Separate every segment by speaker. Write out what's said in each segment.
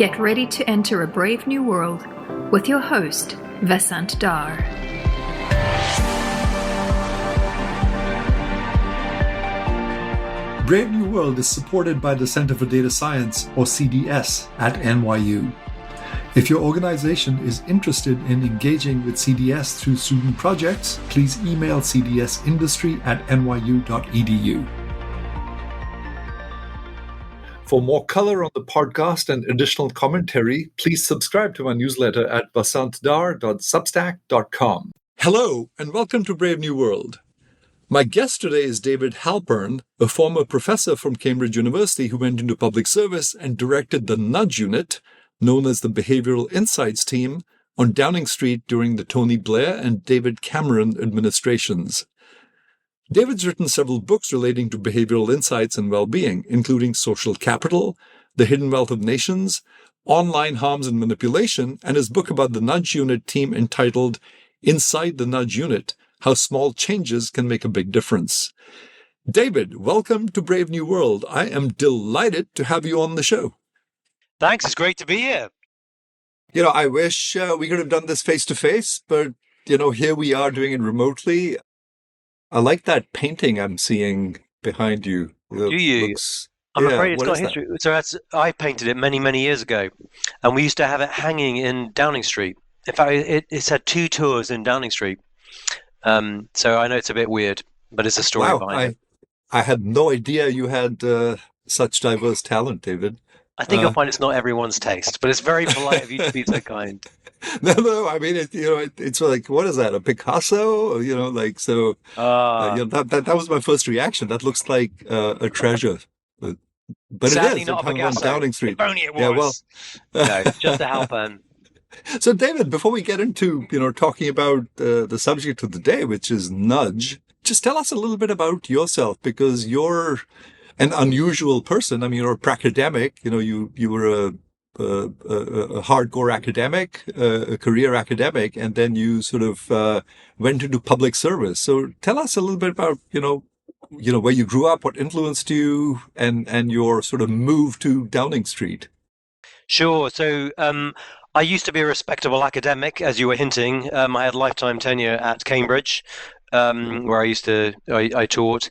Speaker 1: Get ready to enter a brave new world with your host, Vasant Dhar.
Speaker 2: Brave New World is supported by the Center for Data Science, or CDS, at NYU. If your organization is interested in engaging with CDS through student projects, please email cdsindustry@nyu.edu. For more color on the podcast and additional commentary, please subscribe to my newsletter at vasantdhar.substack.com. Hello, and welcome to Brave New World. My guest today is David Halpern, a former professor from Cambridge University who went into public service and directed the Nudge Unit, known as the Behavioural Insights Team, on Downing Street during the Tony Blair and David Cameron administrations. David's written several books relating to behavioral insights and well-being, including Social Capital, The Hidden Wealth of Nations, Online Harms and Manipulation, and his book about the Nudge Unit team entitled Inside the Nudge Unit, How Small Changes Can Make a Big Difference. David, welcome to Brave New World. I am delighted to have you on the show.
Speaker 3: Thanks. It's great to be here.
Speaker 2: I wish we could have done this face-to-face, but, here we are doing it remotely. I like that painting I'm seeing behind you.
Speaker 3: Do you? I'm afraid it's got history. So I painted it many, many years ago, and we used to have it hanging in Downing Street. In fact, it's had 2 tours in Downing Street. So I know it's a bit weird, but it's a story behind it.
Speaker 2: I had no idea you had such diverse talent, David.
Speaker 3: I think you'll find it's not everyone's taste, but it's very polite of you to be so kind.
Speaker 2: No. I mean, it's like, what is that? A Picasso? That was my first reaction. That looks like a treasure, but
Speaker 3: sadly
Speaker 2: it is.
Speaker 3: Not a Picasso.
Speaker 2: On Downing Street.
Speaker 3: If only it was.
Speaker 2: Yeah, well,
Speaker 3: no, just a Halpern.
Speaker 2: So, David, before we get into talking about the subject of the day, which is nudge, just tell us a little bit about yourself, because you're an unusual person. I mean, you're a pracademic. You were a hardcore academic, a career academic, and then you sort of went into public service. So tell us a little bit about where you grew up, what influenced you, and your sort of move to Downing Street.
Speaker 3: Sure. So I used to be a respectable academic, as you were hinting. I had lifetime tenure at Cambridge, where I taught.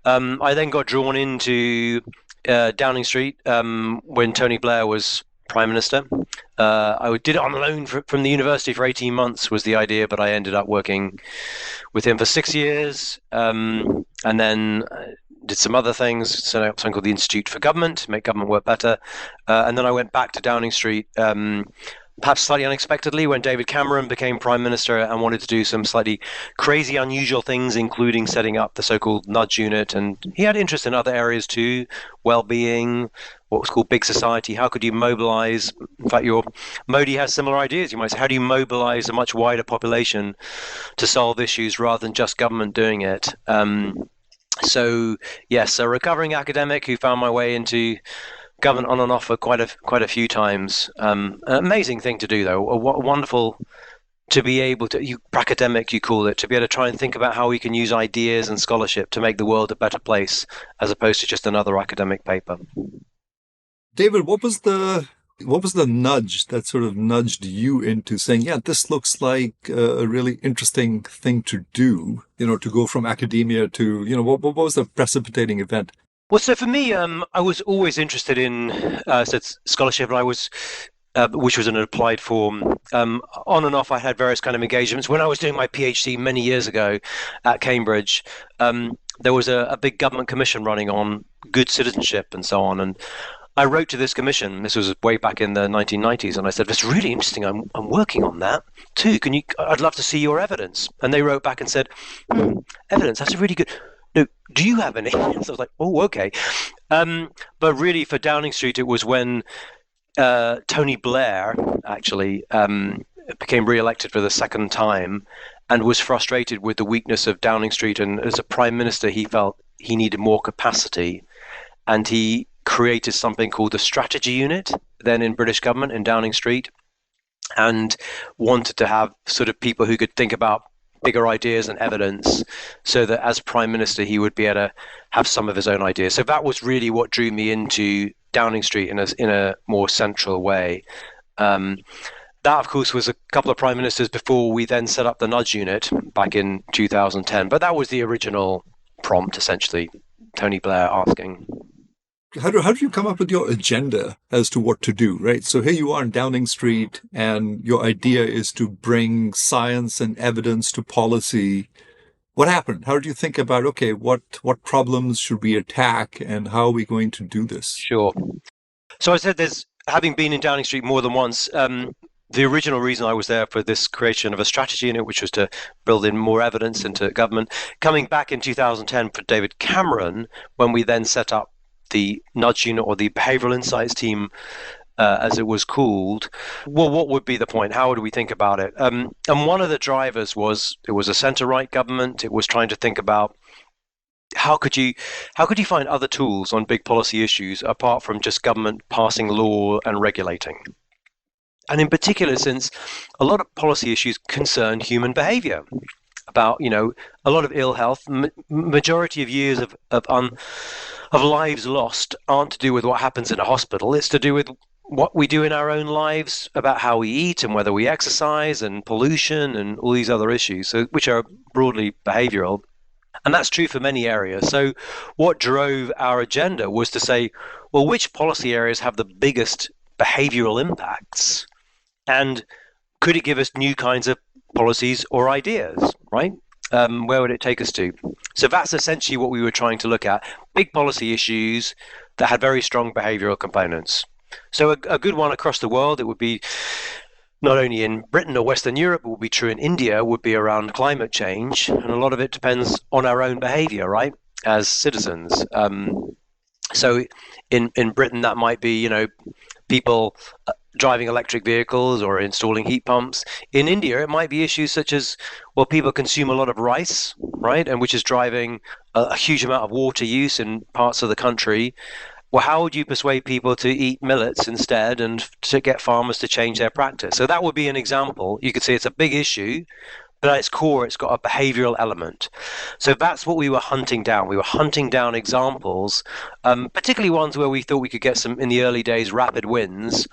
Speaker 3: I then got drawn into Downing Street when Tony Blair was Prime Minister. I did it on loan from the university for 18 months was the idea, but I ended up working with him for 6 years, and then did some other things, set up something called the Institute for Government to make government work better. And then I went back to Downing Street, perhaps slightly unexpectedly, when David Cameron became Prime Minister and wanted to do some slightly crazy, unusual things, including setting up the so-called Nudge Unit. And he had interest in other areas too, well-being, what was called big society. How could you mobilize? In fact, Modi has similar ideas. You might say, how do you mobilize a much wider population to solve issues rather than just government doing it? So, yes, a recovering academic who found my way into government on and off for quite a few times. An amazing thing to do, though. Wonderful to be able to, academic you call it, to be able to try and think about how we can use ideas and scholarship to make the world a better place, as opposed to just another academic paper.
Speaker 2: David, what was the nudge that sort of nudged you into saying, yeah, this looks like a really interesting thing to do, to go from academia to, what was the precipitating event?
Speaker 3: Well, so for me, I was always interested in scholarship, and I was, which was an applied form. On and off, I had various kind of engagements. When I was doing my PhD many years ago at Cambridge, there was a big government commission running on good citizenship and so on, and I wrote to this commission. This was way back in the 1990s, and I said, "It's really interesting. I'm working on that too. I'd love to see your evidence." And they wrote back and said, "Evidence? That's a really good. No, do you have any?" So I was like, "Oh, okay." But really, for Downing Street, it was when Tony Blair actually became re-elected for the second time, and was frustrated with the weakness of Downing Street. And as a prime minister, he felt he needed more capacity, and he created something called the Strategy Unit, then in British government in Downing Street, and wanted to have sort of people who could think about bigger ideas and evidence, so that as Prime Minister he would be able to have some of his own ideas. So that was really what drew me into Downing Street in a more central way. That, of course, was a couple of prime ministers before we then set up the Nudge Unit back in 2010. But that was the original prompt, essentially, Tony Blair asking.
Speaker 2: How do you come up with your agenda as to what to do, right? So here you are in Downing Street, and your idea is to bring science and evidence to policy. What happened? How did you think about, okay, what problems should we attack, and how are we going to do this?
Speaker 3: Sure. So I said having been in Downing Street more than once, the original reason I was there for this creation of a strategy unit, which was to build in more evidence into government. Coming back in 2010 for David Cameron, when we then set up the Nudge Unit, or the Behavioural Insights Team, as it was called. Well, what would be the point? How would we think about it? And one of the drivers was it was a centre-right government. It was trying to think about how could you find other tools on big policy issues apart from just government passing law and regulating. And in particular, since a lot of policy issues concern human behavior, about, a lot of ill health, majority of years of lives lost aren't to do with what happens in a hospital. It's to do with what we do in our own lives, about how we eat and whether we exercise, and pollution and all these other issues, which are broadly behavioral. And that's true for many areas. So what drove our agenda was to say, well, which policy areas have the biggest behavioral impacts? And could it give us new kinds of policies or ideas, right? Where would it take us to? So that's essentially what we were trying to look at. Big policy issues that had very strong behavioral components. So a good one across the world, it would be not only in Britain or Western Europe, it would be true in India, would be around climate change. And a lot of it depends on our own behavior, right, as citizens. So in Britain, that might be, people driving electric vehicles or installing heat pumps. In India, it might be issues such as, well, people consume a lot of rice, right, and which is driving a huge amount of water use in parts of the country. Well, how would you persuade people to eat millets instead and to get farmers to change their practice? So that would be an example. You could say it's a big issue, but at its core, it's got a behavioral element. So that's what we were hunting down. We were hunting down examples, particularly ones where we thought we could get some, in the early days, rapid wins.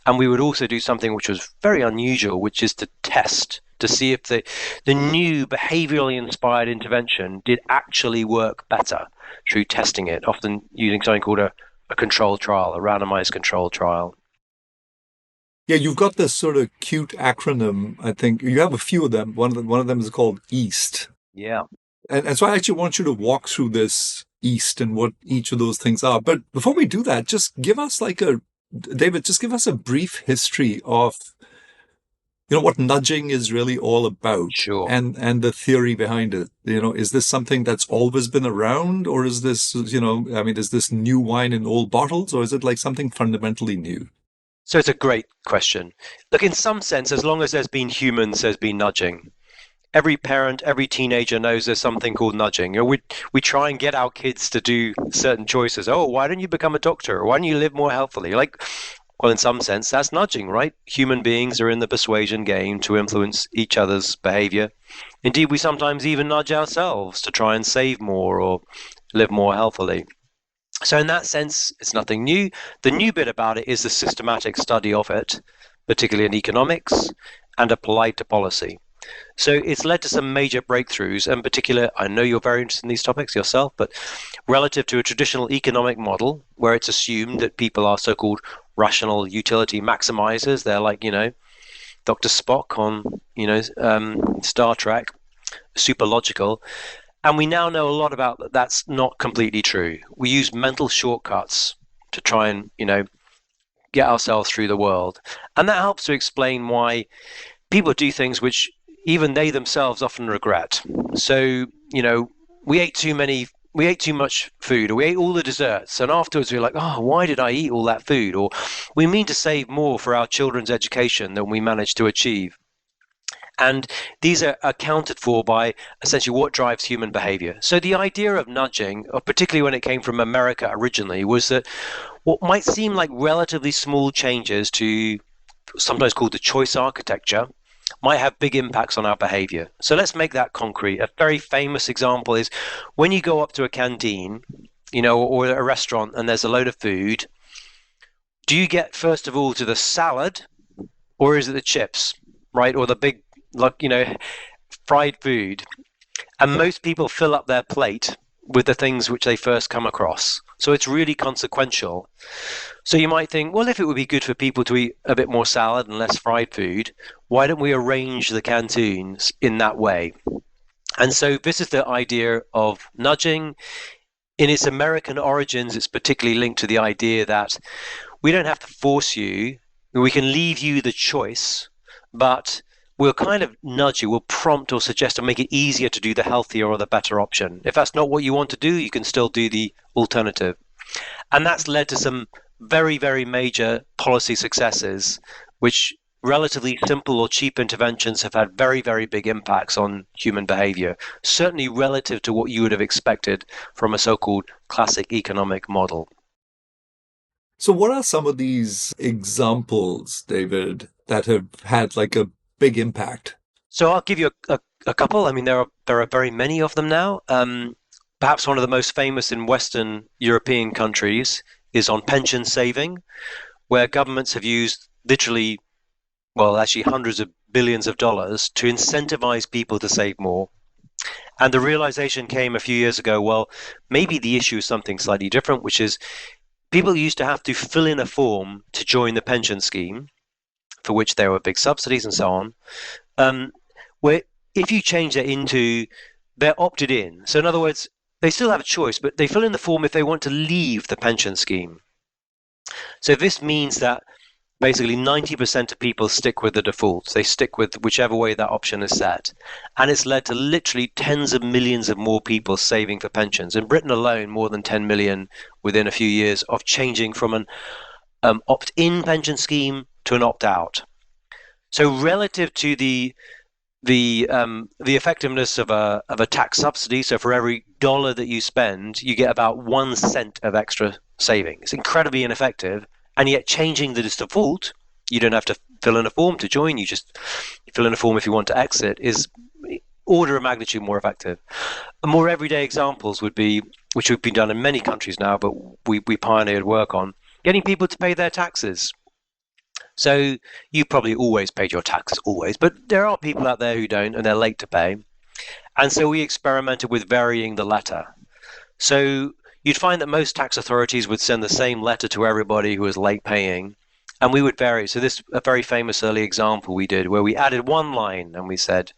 Speaker 3: And we would also do something which was very unusual, which is to test, to see if the new behaviorally inspired intervention did actually work better through testing it, often using something called a controlled trial, a randomized controlled trial.
Speaker 2: Yeah, you've got this sort of cute acronym. I think you have a few of them. One of them is called EAST.
Speaker 3: Yeah.
Speaker 2: And so I actually want you to walk through this EAST and what each of those things are. But before we do that, just give us David, just give us a brief history of, what nudging is really all about.
Speaker 3: Sure.
Speaker 2: And the theory behind it. Is this something that's always been around, or is this, is this new wine in old bottles, or is it like something fundamentally new?
Speaker 3: So it's a great question. Look, in some sense, as long as there's been humans, there's been nudging. Every parent, every teenager knows there's something called nudging. We try and get our kids to do certain choices. Oh, why don't you become a doctor? Why don't you live more healthily? Well, in some sense, that's nudging, right? Human beings are in the persuasion game to influence each other's behavior. Indeed, we sometimes even nudge ourselves to try and save more or live more healthily. So in that sense, it's nothing new. The new bit about it is the systematic study of it, particularly in economics, and applied to policy. So it's led to some major breakthroughs. In particular, I know you're very interested in these topics yourself, but relative to a traditional economic model where it's assumed that people are so-called rational utility maximizers, they're like, Dr. Spock on, Star Trek, super logical. And we now know a lot about that. That's not completely true. We use mental shortcuts to try and, get ourselves through the world. And that helps to explain why people do things which even they themselves often regret. So, we ate too much food, or we ate all the desserts, and afterwards we're like, oh, why did I eat all that food? Or we mean to save more for our children's education than we managed to achieve. And these are accounted for by essentially what drives human behavior. So the idea of nudging, or particularly when it came from America originally, was that what might seem like relatively small changes to sometimes called the choice architecture, might have big impacts on our behavior. So let's make that concrete. A very famous example is when you go up to a canteen, or a restaurant, and there's a load of food. Do you get first of all to the salad, or is it the chips, right? Or the big, fried food? And most people fill up their plate with the things which they first come across. So it's really consequential. So you might think, well, if it would be good for people to eat a bit more salad and less fried food, why don't we arrange the canteens in that way? And so this is the idea of nudging. In its American origins, it's particularly linked to the idea that we don't have to force you. We can leave you the choice, but we'll kind of nudge you, we'll prompt or suggest and make it easier to do the healthier or the better option. If that's not what you want to do, you can still do the alternative. And that's led to some very, very major policy successes, which relatively simple or cheap interventions have had very, very big impacts on human behavior, certainly relative to what you would have expected from a so-called classic economic model.
Speaker 2: So what are some of these examples, David, that have had like a big impact?
Speaker 3: So I'll give you a couple. I mean, there are very many of them now. Perhaps one of the most famous in Western European countries is on pension saving, where governments have used literally, actually hundreds of billions of dollars to incentivize people to save more. And the realization came a few years ago, maybe the issue is something slightly different, which is people used to have to fill in a form to join the pension scheme, for which there were big subsidies and so on, where if you change that into they're opted in. So in other words, they still have a choice, but they fill in the form if they want to leave the pension scheme. So this means that basically 90% of people stick with the default. They stick with whichever way that option is set. And it's led to literally tens of millions of more people saving for pensions. In Britain alone, more than 10 million within a few years of changing from an opt-in pension scheme to an opt-out. So relative to the effectiveness of a tax subsidy, so for every dollar that you spend, you get about 1 cent of extra saving. It's incredibly ineffective, and yet changing the default, you don't have to fill in a form to join, you just fill in a form if you want to exit, is order of magnitude more effective. More everyday examples would be, which have been done in many countries now, but we pioneered work on, getting people to pay their taxes. So you probably always paid your taxes, always, but there are people out there who don't, and they're late to pay. And so we experimented with varying the letter. So you'd find that most tax authorities would send the same letter to everybody who was late paying, and we would vary. So this is a very famous early example we did, where we added one line and we said,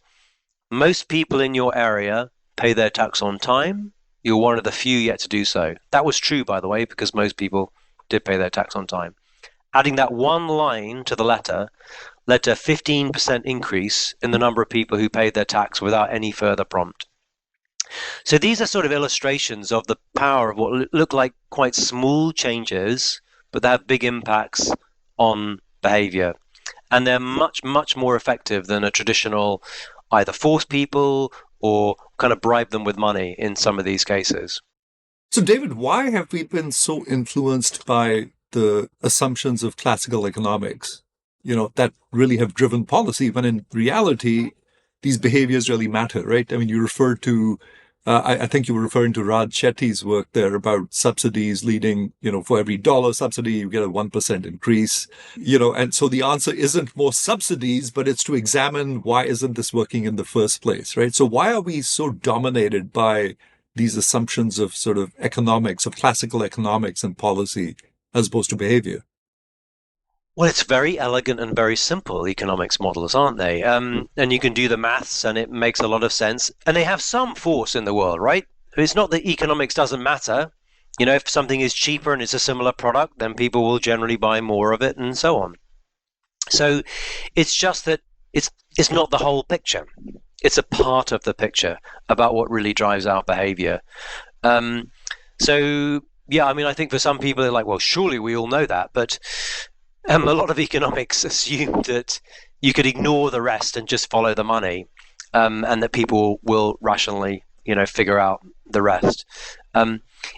Speaker 3: most people in your area pay their tax on time. You're one of the few yet to do so. That was true, by the way, because most people did pay their tax on time. Adding that one line to the letter led to a 15% increase in the number of people who paid their tax without any further prompt. So these are sort of illustrations of the power of what look like quite small changes, but they have big impacts on behavior. And they're much, much more effective than a traditional either force people or kind of bribe them with money in some of these cases.
Speaker 2: So David, why have we been so influenced by the assumptions of classical economics, that really have driven policy, when in reality, these behaviors really matter, right? I mean, you referred to, I think you were referring to Raj Chetty's work there about subsidies leading, for every dollar subsidy, you get a 1% increase, and so the answer isn't more subsidies, but it's to examine why isn't this working in the first place, right? So why are we so dominated by these assumptions of sort of economics, of classical economics and policy, as opposed to behavior?
Speaker 3: Well, it's very elegant and very simple economics models, aren't they? And you can do the maths and it makes a lot of sense. And they have some force in the world, right? It's not that economics doesn't matter. If something is cheaper and it's a similar product, then people will generally buy more of it and so on. So it's just that it's not the whole picture. It's a part of the picture about what really drives our behavior. Yeah, I mean, I think for some people, they're like, well, surely we all know that. But a lot of economics assumed that you could ignore the rest and just follow the money, and that people will rationally, figure out the rest.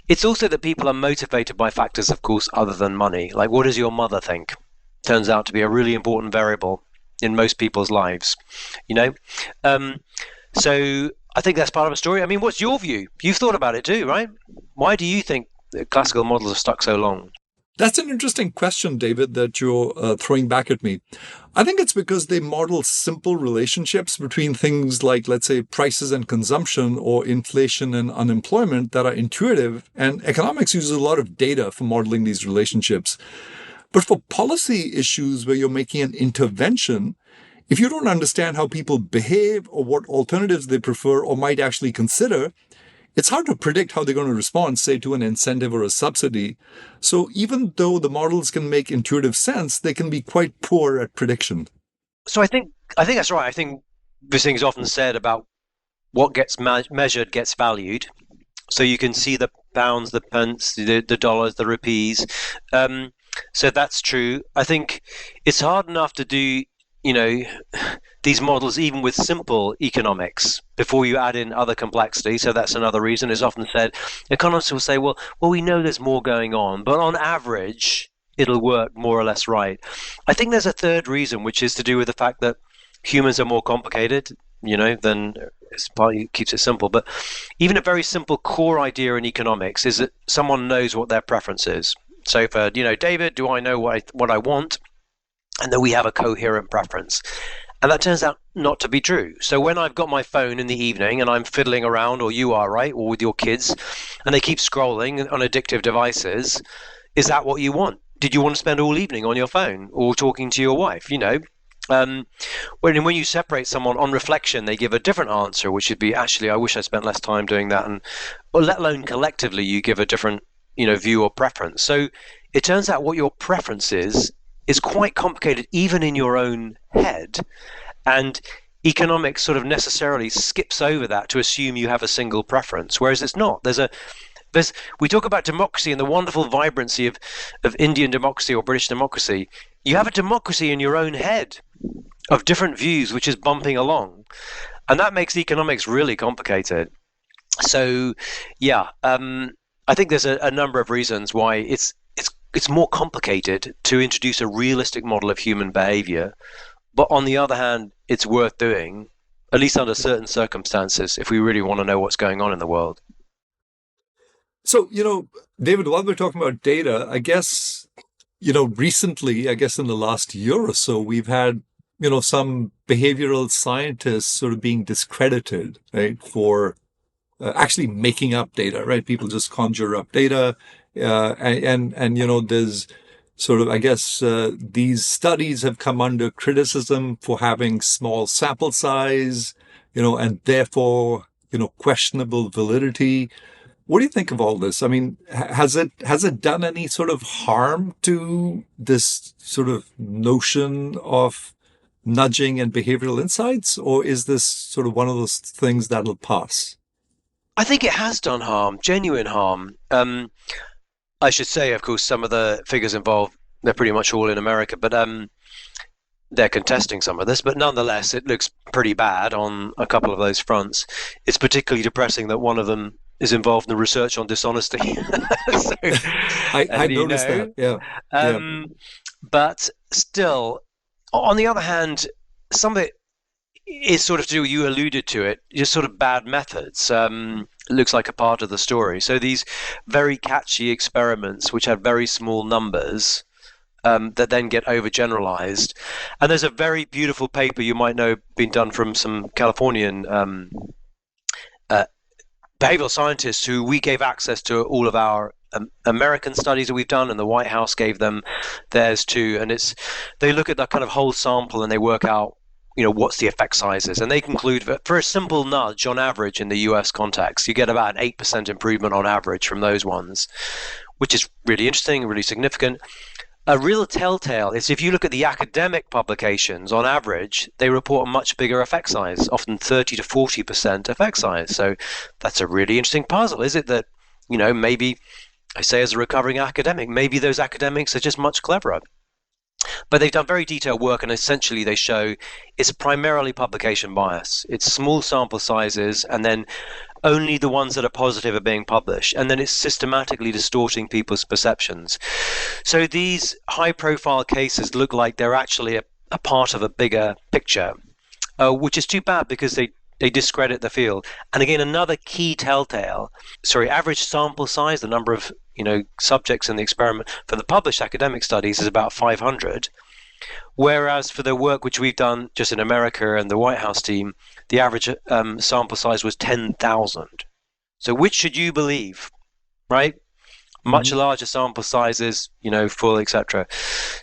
Speaker 3: It's also that people are motivated by factors, of course, other than money. Like, what does your mother think? Turns out to be a really important variable in most people's lives, So I think that's part of a story. I mean, what's your view? You've thought about it too, right? Why do you think that classical models have stuck so long?
Speaker 2: That's an interesting question, David, that you're throwing back at me. I think it's because they model simple relationships between things like, let's say, prices and consumption or inflation and unemployment that are intuitive. And economics uses a lot of data for modeling these relationships. But for policy issues where you're making an intervention, if you don't understand how people behave or what alternatives they prefer or might actually consider, it's hard to predict how they're going to respond, say, to an incentive or a subsidy. So even though the models can make intuitive sense, they can be quite poor at prediction.
Speaker 3: So I think that's right. I think this thing is often said about what gets measured gets valued. So you can see the pounds, the pence, the dollars, the rupees. So that's true. I think it's hard enough to do these models even with simple economics before you add in other complexity. So that's another reason. It's often said, economists will say, well, we know there's more going on, but on average, it'll work more or less right. I think there's a third reason, which is to do with the fact that humans are more complicated, than it's partly keeps it simple. But even a very simple core idea in economics is that someone knows what their preference is. So for, David, do I know what I want? And then we have a coherent preference. And that turns out not to be true. So when I've got my phone in the evening and I'm fiddling around, or you are, right, or with your kids, and they keep scrolling on addictive devices, is that what you want? Did you want to spend all evening on your phone or talking to your wife? When you separate someone on reflection, they give a different answer, which would be, actually, I wish I spent less time doing that. Or let alone collectively, you give a different, view or preference. So it turns out what your preference is quite complicated even in your own head, and economics sort of necessarily skips over that to assume you have a single preference, whereas it's not. We talk about democracy and the wonderful vibrancy of Indian democracy or British democracy. You have a democracy in your own head of different views which is bumping along, and that makes economics really complicated. So I think there's a number of reasons why it's more complicated to introduce a realistic model of human behavior. But on the other hand, it's worth doing, at least under certain circumstances, if we really want to know what's going on in the world.
Speaker 2: So, David, while we're talking about data, I guess, recently, in the last year or so, we've had, some behavioral scientists sort of being discredited, right, for actually making up data, right? People just conjure up data. There's sort of, these studies have come under criticism for having small sample size, and therefore, questionable validity. What do you think of all this? I mean, has it done any sort of harm to this sort of notion of nudging and behavioral insights, or is this sort of one of those things that'll pass?
Speaker 3: I think it has done harm, genuine harm. I should say, of course, some of the figures involved, they're pretty much all in America, but they're contesting some of this. But nonetheless, it looks pretty bad on a couple of those fronts. It's particularly depressing that one of them is involved in the research on dishonesty. So,
Speaker 2: I noticed that, yeah.
Speaker 3: But still, on the other hand, some of it is sort of to do, you alluded to it, just sort of bad methods. Looks like a part of the story. So these very catchy experiments, which have very small numbers, that then get overgeneralized. And there's a very beautiful paper you might know being done from some Californian behavioral scientists who we gave access to all of our American studies that we've done, and the White House gave them theirs too. And they look at that kind of whole sample and they work out, what's the effect sizes. And they conclude that for a simple nudge, on average, in the US context, you get about an 8% improvement on average from those ones, which is really interesting, really significant. A real telltale is if you look at the academic publications, on average, they report a much bigger effect size, often 30 to 40% effect size. So that's a really interesting puzzle. Is it that, maybe, I say as a recovering academic, maybe those academics are just much cleverer? But they've done very detailed work, and essentially they show it's primarily publication bias. It's small sample sizes, and then only the ones that are positive are being published. And then it's systematically distorting people's perceptions. So these high-profile cases look like they're actually a part of a bigger picture, which is too bad because they discredit the field. And again, another key telltale, average sample size, the number of subjects in the experiment for the published academic studies is about 500. Whereas for the work which we've done just in America and the White House team, the average sample size was 10,000. So which should you believe, right? Much larger sample sizes, full, etc.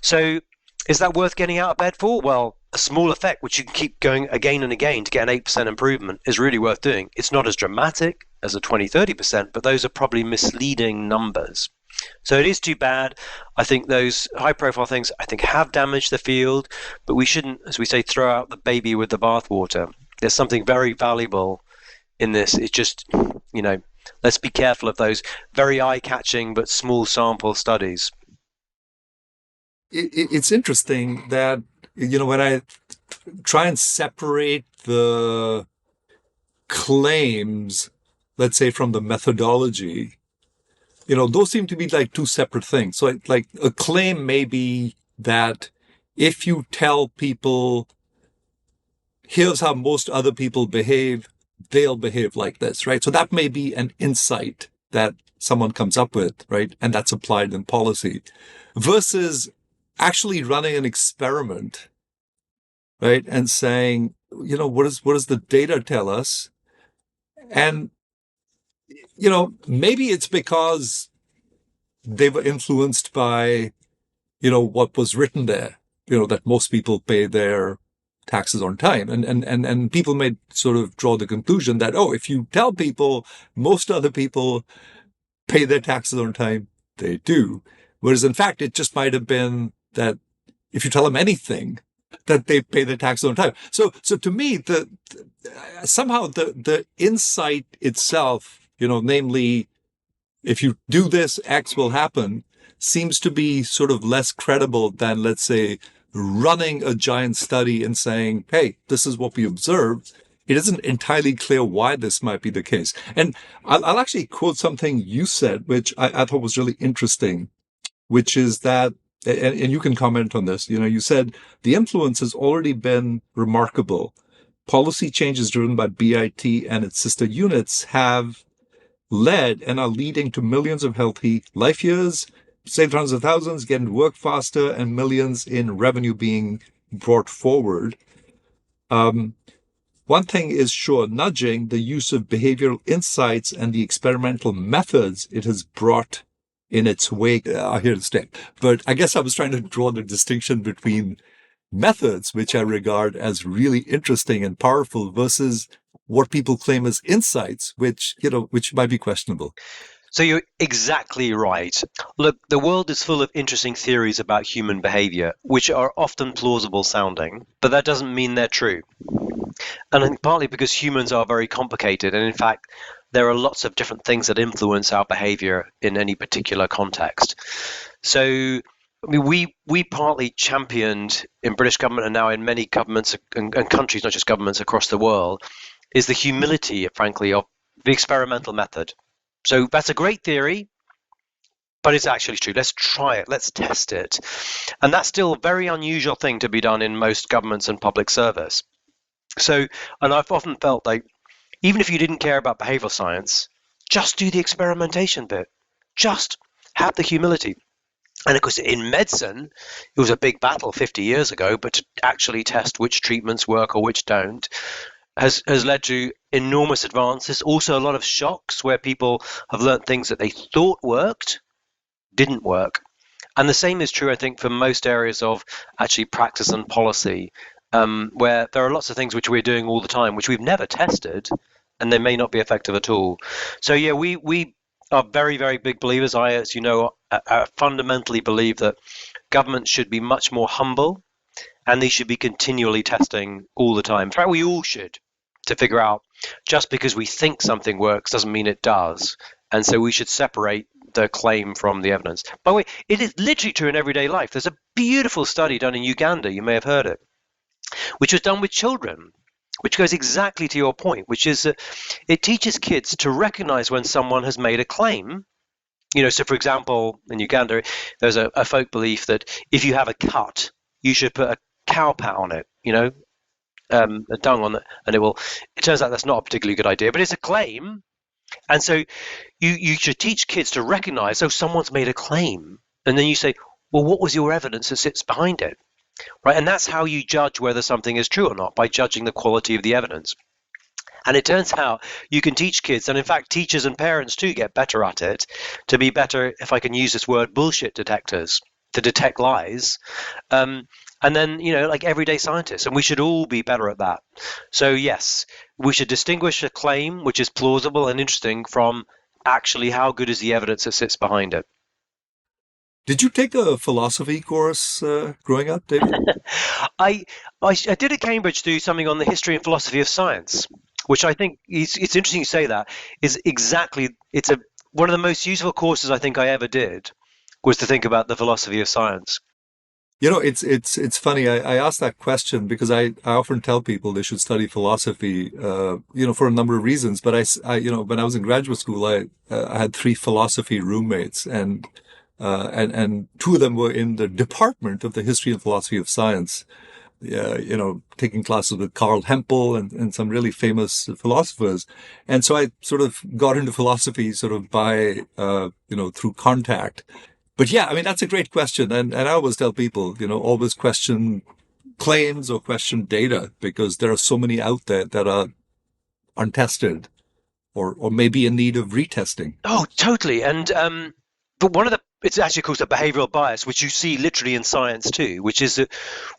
Speaker 3: So is that worth getting out of bed for? Well, a small effect, which you can keep going again and again to get an 8% improvement, is really worth doing. It's not as dramatic as a 20-30%, but those are probably misleading numbers. So it is too bad. I think those high-profile things, have damaged the field, but we shouldn't, as we say, throw out the baby with the bathwater. There's something very valuable in this. It's just, let's be careful of those very eye-catching but small sample studies.
Speaker 2: It's interesting that, when I try and separate the claims, let's say, from the methodology, those seem to be like two separate things. So like a claim may be that if you tell people, here's how most other people behave, they'll behave like this, right? So that may be an insight that someone comes up with, right? And that's applied in policy versus actually running an experiment, right? And saying, what does the data tell us? And, maybe it's because they were influenced by, what was written there, that most people pay their taxes on time. And people may sort of draw the conclusion that, if you tell people most other people pay their taxes on time, they do. Whereas in fact, it just might have been that if you tell them anything, that they pay their taxes on time. So to me, somehow the insight itself, namely, if you do this, X will happen, seems to be sort of less credible than, let's say, running a giant study and saying, hey, this is what we observed. It isn't entirely clear why this might be the case. And I'll actually quote something you said, which I thought was really interesting, which is that, and you can comment on this, you said the influence has already been remarkable. Policy changes driven by BIT and its sister units have led and are leading to millions of healthy life years, saved hundreds of thousands, getting to work faster, and millions in revenue being brought forward. One thing is sure, nudging, the use of behavioral insights and the experimental methods it has brought in its wake are here to stay. But I guess I was trying to draw the distinction between methods, which I regard as really interesting and powerful, versus what people claim as insights, which might be questionable.
Speaker 3: So you're exactly right. Look, the world is full of interesting theories about human behavior, which are often plausible sounding, but that doesn't mean they're true. And I think partly because humans are very complicated, and in fact, there are lots of different things that influence our behavior in any particular context. So we partly championed in British government and now in many governments and countries, not just governments across the world, is the humility, frankly, of the experimental method. So that's a great theory, but it's actually true. Let's try it. Let's test it. And that's still a very unusual thing to be done in most governments and public service. So, and I've often felt like, even if you didn't care about behavioral science, just do the experimentation bit. Just have the humility. And of course, in medicine, it was a big battle 50 years ago, but to actually test which treatments work or which don't has led to enormous advances. Also, a lot of shocks where people have learned things that they thought worked, didn't work. And the same is true, I think, for most areas of actually practice and policy, where there are lots of things which we're doing all the time, which we've never tested, and they may not be effective at all. So yeah, we are very, very big believers. I, as you know, I fundamentally believe that governments should be much more humble, and they should be continually testing all the time. In fact, we all should, to figure out just because we think something works doesn't mean it does. And so we should separate the claim from the evidence. By the way, it is literally true in everyday life. There's a beautiful study done in Uganda, you may have heard it, which was done with children, which goes exactly to your point, which is that it teaches kids to recognize when someone has made a claim. So for example, in Uganda, there's a folk belief that if you have a cut, you should put cow pat on it, a dung on it, and it turns out that's not a particularly good idea, but it's a claim. And so you should teach kids to recognize, someone's made a claim. And then you say, well, what was your evidence that sits behind it? Right? And that's how you judge whether something is true or not, by judging the quality of the evidence. And it turns out you can teach kids, and in fact, teachers and parents too get better at it, to be better, if I can use this word, bullshit detectors, to detect lies. And then, like everyday scientists, and we should all be better at that. So yes, we should distinguish a claim which is plausible and interesting from actually how good is the evidence that sits behind it.
Speaker 2: Did you take a philosophy course growing up, David?
Speaker 3: I did at Cambridge do something on the history and philosophy of science, which I think it's interesting you say that. It's one of the most useful courses I think I ever did, was to think about the philosophy of science.
Speaker 2: It's funny. I ask that question because I often tell people they should study philosophy, for a number of reasons. But I when I was in graduate school, I had 3 philosophy roommates, and two of them were in the department of the history and philosophy of science. Taking classes with Carl Hempel and some really famous philosophers. And so I sort of got into philosophy sort of by, through contact. But yeah, I mean, that's a great question. And I always tell people, always question claims or question data, because there are so many out there that are untested or maybe in need of retesting.
Speaker 3: Oh, totally. And, but it's actually called the behavioral bias, which you see literally in science too, which is that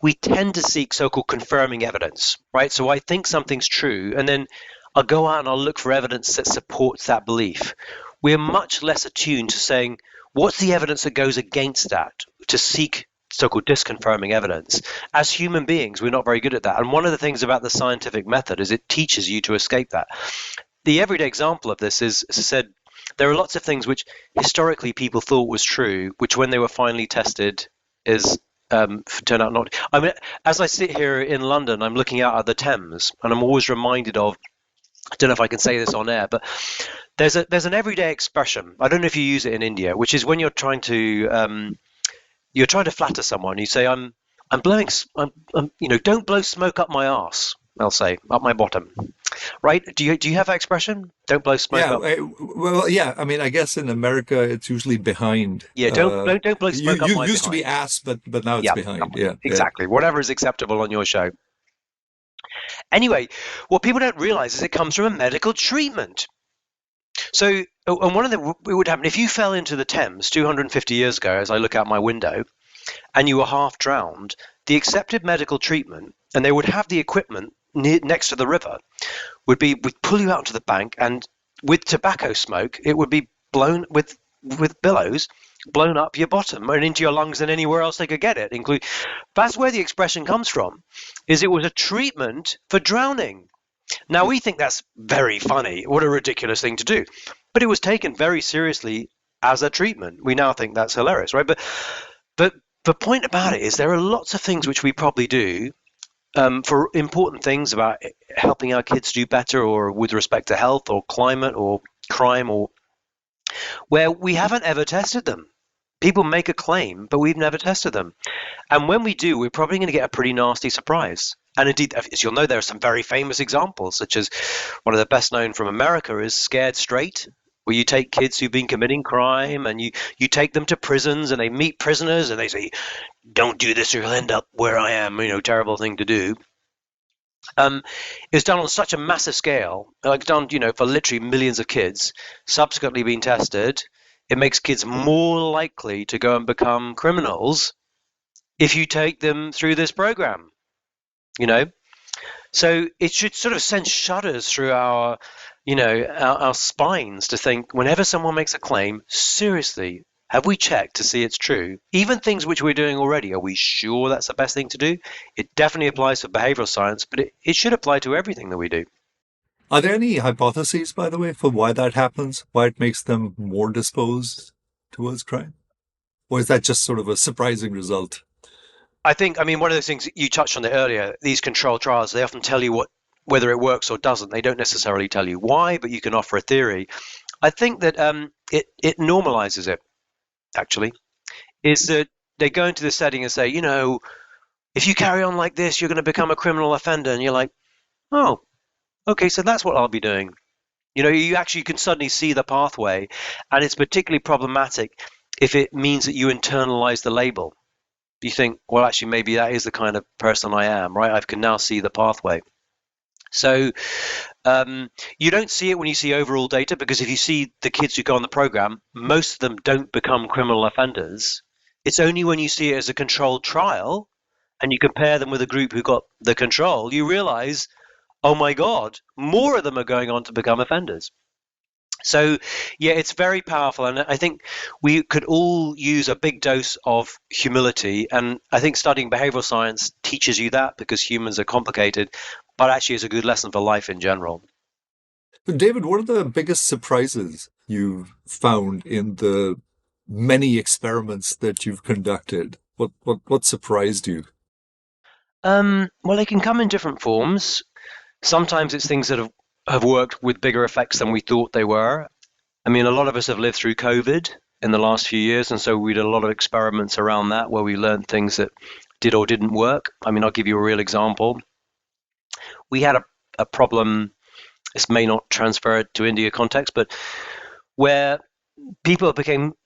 Speaker 3: we tend to seek so-called confirming evidence, right? So I think something's true, and then I'll go out and I'll look for evidence that supports that belief. We're much less attuned to saying, what's the evidence that goes against that, to seek so-called disconfirming evidence. As human beings, we're not very good at that. And one of the things about the scientific method is it teaches you to escape that. The everyday example of this is, as I said, there are lots of things which historically people thought was true, which when they were finally tested is turned out not. I mean, as I sit here in London, I'm looking out at the Thames, and I'm always reminded of, I don't know if I can say this on air, but there's an everyday expression. I don't know if you use it in India, which is when you're trying to flatter someone. You say, I'm blowing, don't blow smoke up my arse. They'll say, up my bottom. Right? Do you have that expression? Don't blow smoke up.
Speaker 2: Well, yeah. I mean, I guess in America it's usually behind.
Speaker 3: Yeah, don't blow smoke up my
Speaker 2: used to
Speaker 3: behind.
Speaker 2: be ass, but now it's behind. Yeah,
Speaker 3: exactly.
Speaker 2: Yeah.
Speaker 3: Whatever is acceptable on your show. Anyway, what people don't realize is it comes from a medical treatment. So, and it would happen if you fell into the Thames 250 years ago, as I look out my window, and you were half drowned, the accepted medical treatment, and they would have the equipment next to the river, would pull you out to the bank, and with tobacco smoke, it would be blown with billows, blown up your bottom and into your lungs and anywhere else they could get it. That's where the expression comes from, is it was a treatment for drowning. Now we think that's very funny. What a ridiculous thing to do. But it was taken very seriously as a treatment. We now think that's hilarious, right? But the point about it is there are lots of things which we probably do for important things about helping our kids do better, or with respect to health or climate or crime, or where we haven't ever tested them. People make a claim, but we've never tested them. And when we do, we're probably going to get a pretty nasty surprise. And indeed, as you'll know, there are some very famous examples, such as one of the best known from America is Scared Straight, where you take kids who've been committing crime and you take them to prisons, and they meet prisoners and they say, don't do this or you'll end up where I am, terrible thing to do. It was done on such a massive scale, like done, for literally millions of kids, subsequently being tested. It makes kids more likely to go and become criminals if you take them through this program, So it should sort of send shudders through our spines to think, whenever someone makes a claim, seriously, have we checked to see it's true? Even things which we're doing already, are we sure that's the best thing to do? It definitely applies to behavioral science, but it should apply to everything that we do.
Speaker 2: Are there any hypotheses, by the way, for why that happens? Why it makes them more disposed towards crime? Or is that just sort of a surprising result?
Speaker 3: One of those things you touched on it earlier, these controlled trials, they often tell you whether it works or doesn't. They don't necessarily tell you why, but you can offer a theory. I think that it normalizes it, actually, is that they go into the setting and say, if you carry on like this, you're going to become a criminal offender. And you're like, oh, okay, so that's what I'll be doing. You actually can suddenly see the pathway, and it's particularly problematic if it means that you internalize the label. You think, well, actually, maybe that is the kind of person I am, right? I can now see the pathway. So you don't see it when you see overall data, because if you see the kids who go on the program, most of them don't become criminal offenders. It's only when you see it as a controlled trial and you compare them with a group who got the control, you realize, oh my God, more of them are going on to become offenders. So, yeah, it's very powerful. And I think we could all use a big dose of humility. And I think studying behavioral science teaches you that, because humans are complicated, but actually is a good lesson for life in general.
Speaker 2: So David, what are the biggest surprises you've found in the many experiments that you've conducted? What surprised you?
Speaker 3: Well, they can come in different forms. Sometimes it's things that have worked with bigger effects than we thought they were. I mean, a lot of us have lived through COVID in the last few years, and so we did a lot of experiments around that where we learned things that did or didn't work. I mean, I'll give you a real example. We had a problem, this may not transfer to India context, but where people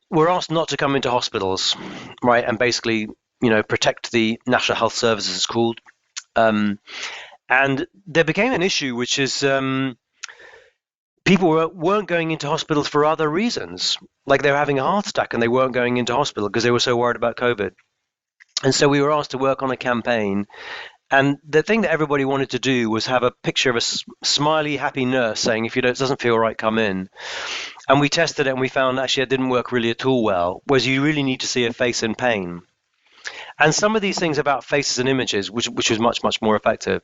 Speaker 3: were asked not to come into hospitals, right, and basically, protect the National Health Service, it's called. And there became an issue, which is people weren't going into hospitals for other reasons. Like they were having a heart attack and they weren't going into hospital because they were so worried about COVID. And so we were asked to work on a campaign. And the thing that everybody wanted to do was have a picture of a smiley, happy nurse saying, if it doesn't feel right, come in. And we tested it and we found actually it didn't work really at all well, whereas you really need to see a face in pain. And some of these things about faces and images, which was much, much more effective,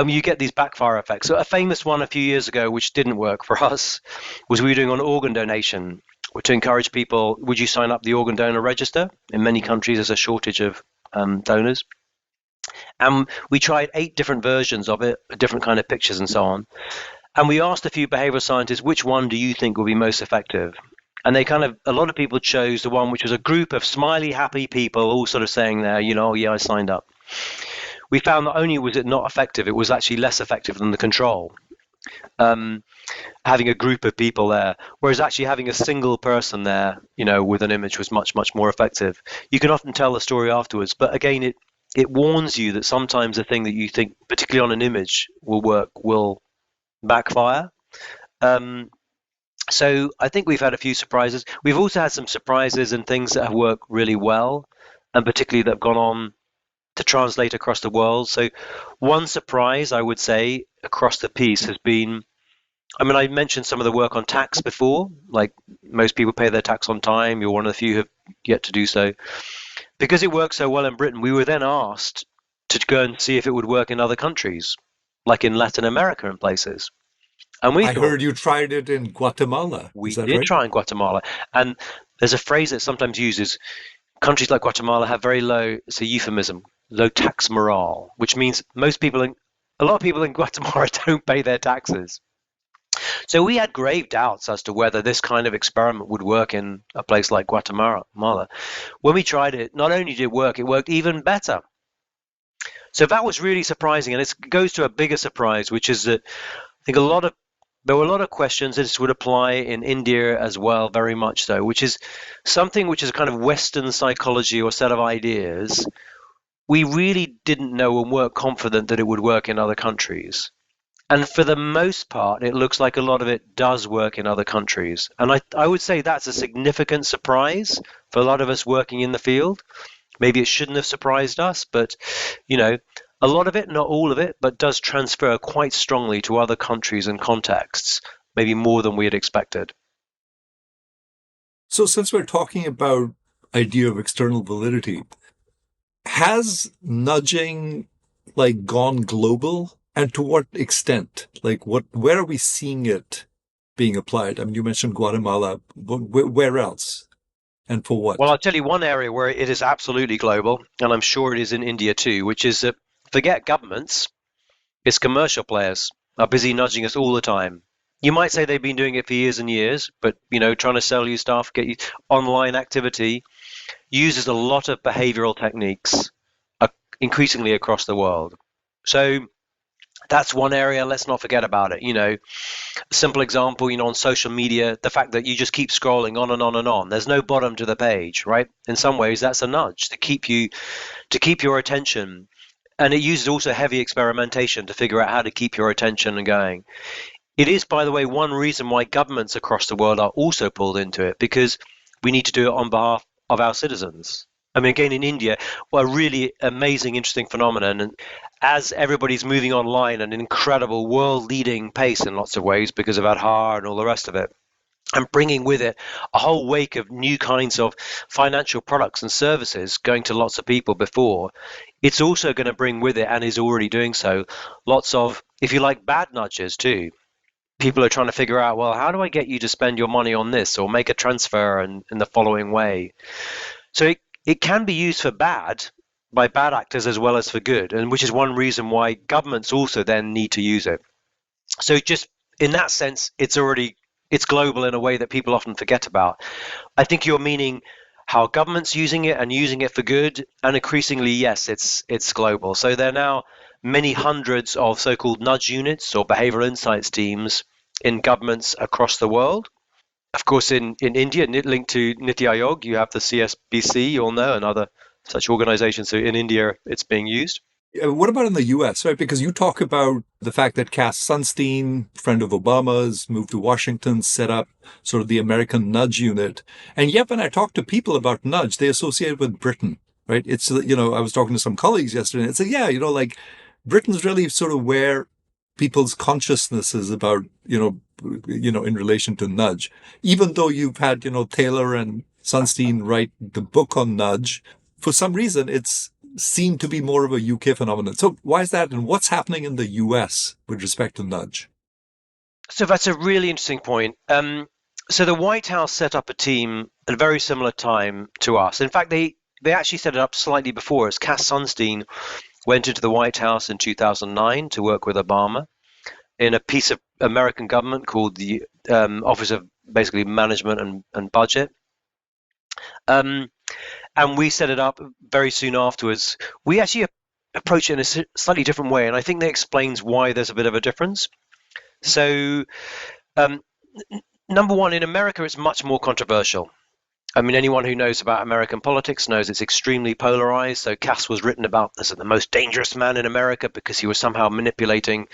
Speaker 3: you get these backfire effects. So a famous one a few years ago, which didn't work for us, was we were doing on organ donation to encourage people, would you sign up the organ donor register? In many countries, there's a shortage of donors. And we tried 8 different versions of it, different kind of pictures and so on. And we asked a few behavioral scientists, which one do you think will be most effective? And a lot of people chose the one which was a group of smiley, happy people all sort of saying there, yeah, I signed up. We found not only was it not effective, it was actually less effective than the control. Having a group of people there, whereas actually having a single person there, with an image was much, much more effective. You can often tell the story afterwards, but again, it warns you that sometimes the thing that you think, particularly on an image, will work, will backfire. So I think we've had a few surprises. We've also had some surprises and things that have worked really well, and particularly that have gone on to translate across the world. So one surprise, I would say, across the piece has been, I mentioned some of the work on tax before, like most people pay their tax on time. You're one of the few who have yet to do so. Because it worked so well in Britain, we were then asked to go and see if it would work in other countries, like in Latin America and places. And I
Speaker 2: heard you tried it in Guatemala.
Speaker 3: We did try in Guatemala. And there's a phrase that sometimes uses, countries like Guatemala have very low, it's a euphemism, low tax morale, which means a lot of people in Guatemala don't pay their taxes. So we had grave doubts as to whether this kind of experiment would work in a place like Guatemala. When we tried it, not only did it work even better. So that was really surprising. And it goes to a bigger surprise, which is that I think there were a lot of questions, and this would apply in India as well, very much so, which is something which is a kind of Western psychology or set of ideas. We really didn't know and weren't confident that it would work in other countries. And for the most part, it looks like a lot of it does work in other countries. And I would say that's a significant surprise for a lot of us working in the field. Maybe it shouldn't have surprised us, but, a lot of it, not all of it, but does transfer quite strongly to other countries and contexts, maybe more than we had expected.
Speaker 2: So since we're talking about idea of external validity, has nudging gone global? And to what extent? Where are we seeing it being applied? You mentioned Guatemala. Where else? And for what?
Speaker 3: Well, I'll tell you one area where it is absolutely global, and I'm sure it is in India too, which is that forget governments, it's commercial players are busy nudging us all the time. You might say they've been doing it for years and years, but, trying to sell you stuff, get you online activity, uses a lot of behavioral techniques increasingly across the world. So that's one area. Let's not forget about it. A simple example, on social media, the fact that you just keep scrolling on and on and on. There's no bottom to the page, right? In some ways, that's a nudge to keep your attention. And it uses also heavy experimentation to figure out how to keep your attention going. It is, by the way, one reason why governments across the world are also pulled into it, because we need to do it on behalf of our citizens. I mean, again, in India, a really amazing, interesting phenomenon. And as everybody's moving online at an incredible world-leading pace in lots of ways because of Aadhaar and all the rest of it, and bringing with it a whole wake of new kinds of financial products and services going to lots of people before, it's also going to bring with it, and is already doing so, lots of, if you like, bad nudges too. People are trying to figure out, well, how do I get you to spend your money on this or make a transfer in the following way? So it can be used for bad by bad actors as well as for good, and which is one reason why governments also then need to use it. So just in that sense, it's global in a way that people often forget about. I think you're meaning how governments using it and using it for good, and increasingly, yes, it's global. So there are now many hundreds of so-called nudge units or behavioral insights teams in governments across the world. Of course, in India, linked to Niti Aayog, you have the CSBC, you'll know, and other such organizations. So in India, it's being used.
Speaker 2: What about in the US, right? Because you talk about the fact that Cass Sunstein, friend of Obama's, moved to Washington, set up sort of the American Nudge Unit. And yet when I talk to people about Nudge, they associate it with Britain, right? It's, I was talking to some colleagues yesterday and it's like, Britain's really sort of where people's consciousness is about, in relation to Nudge. Even though you've had, Taylor and Sunstein write the book on Nudge, for some reason it's seemed to be more of a UK phenomenon. So why is that? And what's happening in the US with respect to Nudge?
Speaker 3: So that's a really interesting point. So the White House set up a team at a very similar time to us. In fact, they actually set it up slightly before us. Cass Sunstein went into the White House in 2009 to work with Obama in a piece of American government called the Office of basically Management and Budget. And we set it up very soon afterwards. We actually approach it in a slightly different way, and I think that explains why there's a bit of a difference. So, number one, in America, it's much more controversial. I mean, anyone who knows about American politics knows it's extremely polarized. So Cass was written about as the most dangerous man in America because he was somehow manipulating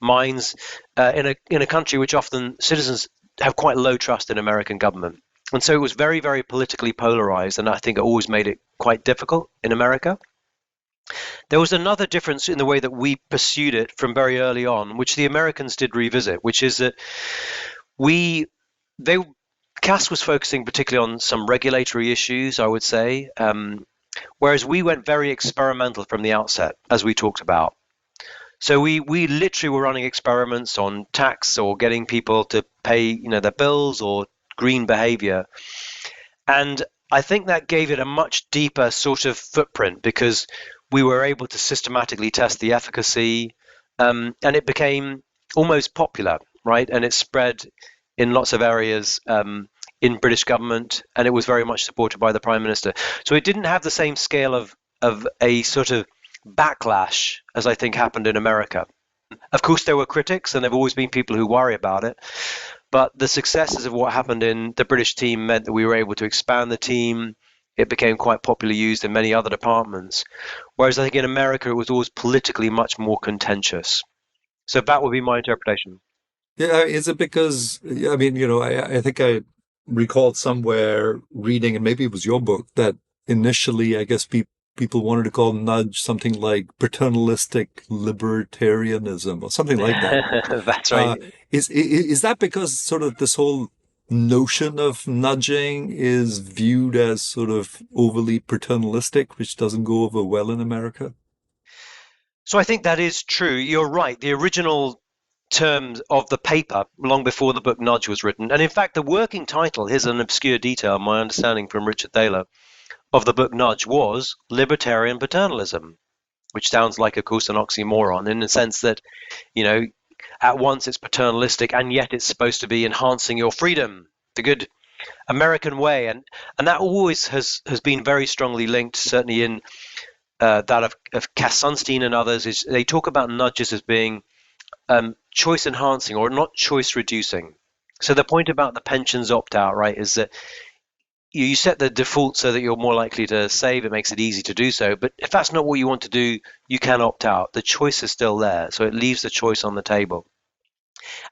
Speaker 3: minds in a country which often citizens have quite low trust in American government. And so it was very, very politically polarized, and I think it always made it quite difficult in America. There was another difference in the way that we pursued it from very early on, which the Americans did revisit, which is that Cass was focusing particularly on some regulatory issues, I would say, whereas we went very experimental from the outset, as we talked about. So we literally were running experiments on tax or getting people to pay their bills or green behavior. And I think that gave it a much deeper sort of footprint because we were able to systematically test the efficacy, and it became almost popular, right? And it spread in lots of areas in British government, and it was very much supported by the Prime Minister. So it didn't have the same scale of a sort of backlash as I think happened in America. Of course, there were critics, and there have always been people who worry about it. But the successes of what happened in the British team meant that we were able to expand the team. It became quite popularly used in many other departments. Whereas I think in America, it was always politically much more contentious. So that would be my interpretation.
Speaker 2: Yeah, is it because, I think I recalled somewhere reading, and maybe it was your book, that initially, I guess, people wanted to call Nudge something like paternalistic libertarianism or something like that.
Speaker 3: That's right.
Speaker 2: Is that because sort of this whole notion of nudging is viewed as sort of overly paternalistic, which doesn't go over well in America?
Speaker 3: So I think that is true. You're right. The original terms of the paper, long before the book Nudge was written, and in fact, the working title, here's an obscure detail, my understanding from Richard Thaler, of the book Nudge was Libertarian Paternalism, which sounds like, of course, an oxymoron in the sense that, at once it's paternalistic and yet it's supposed to be enhancing your freedom, the good American way. And that always has been very strongly linked, certainly in that of Cass Sunstein and others, is they talk about nudges as being choice enhancing or not choice reducing. So the point about the pensions opt out, right, is that you set the default so that you're more likely to save. It makes it easy to do so. But if that's not what you want to do, you can opt out. The choice is still there. So it leaves the choice on the table.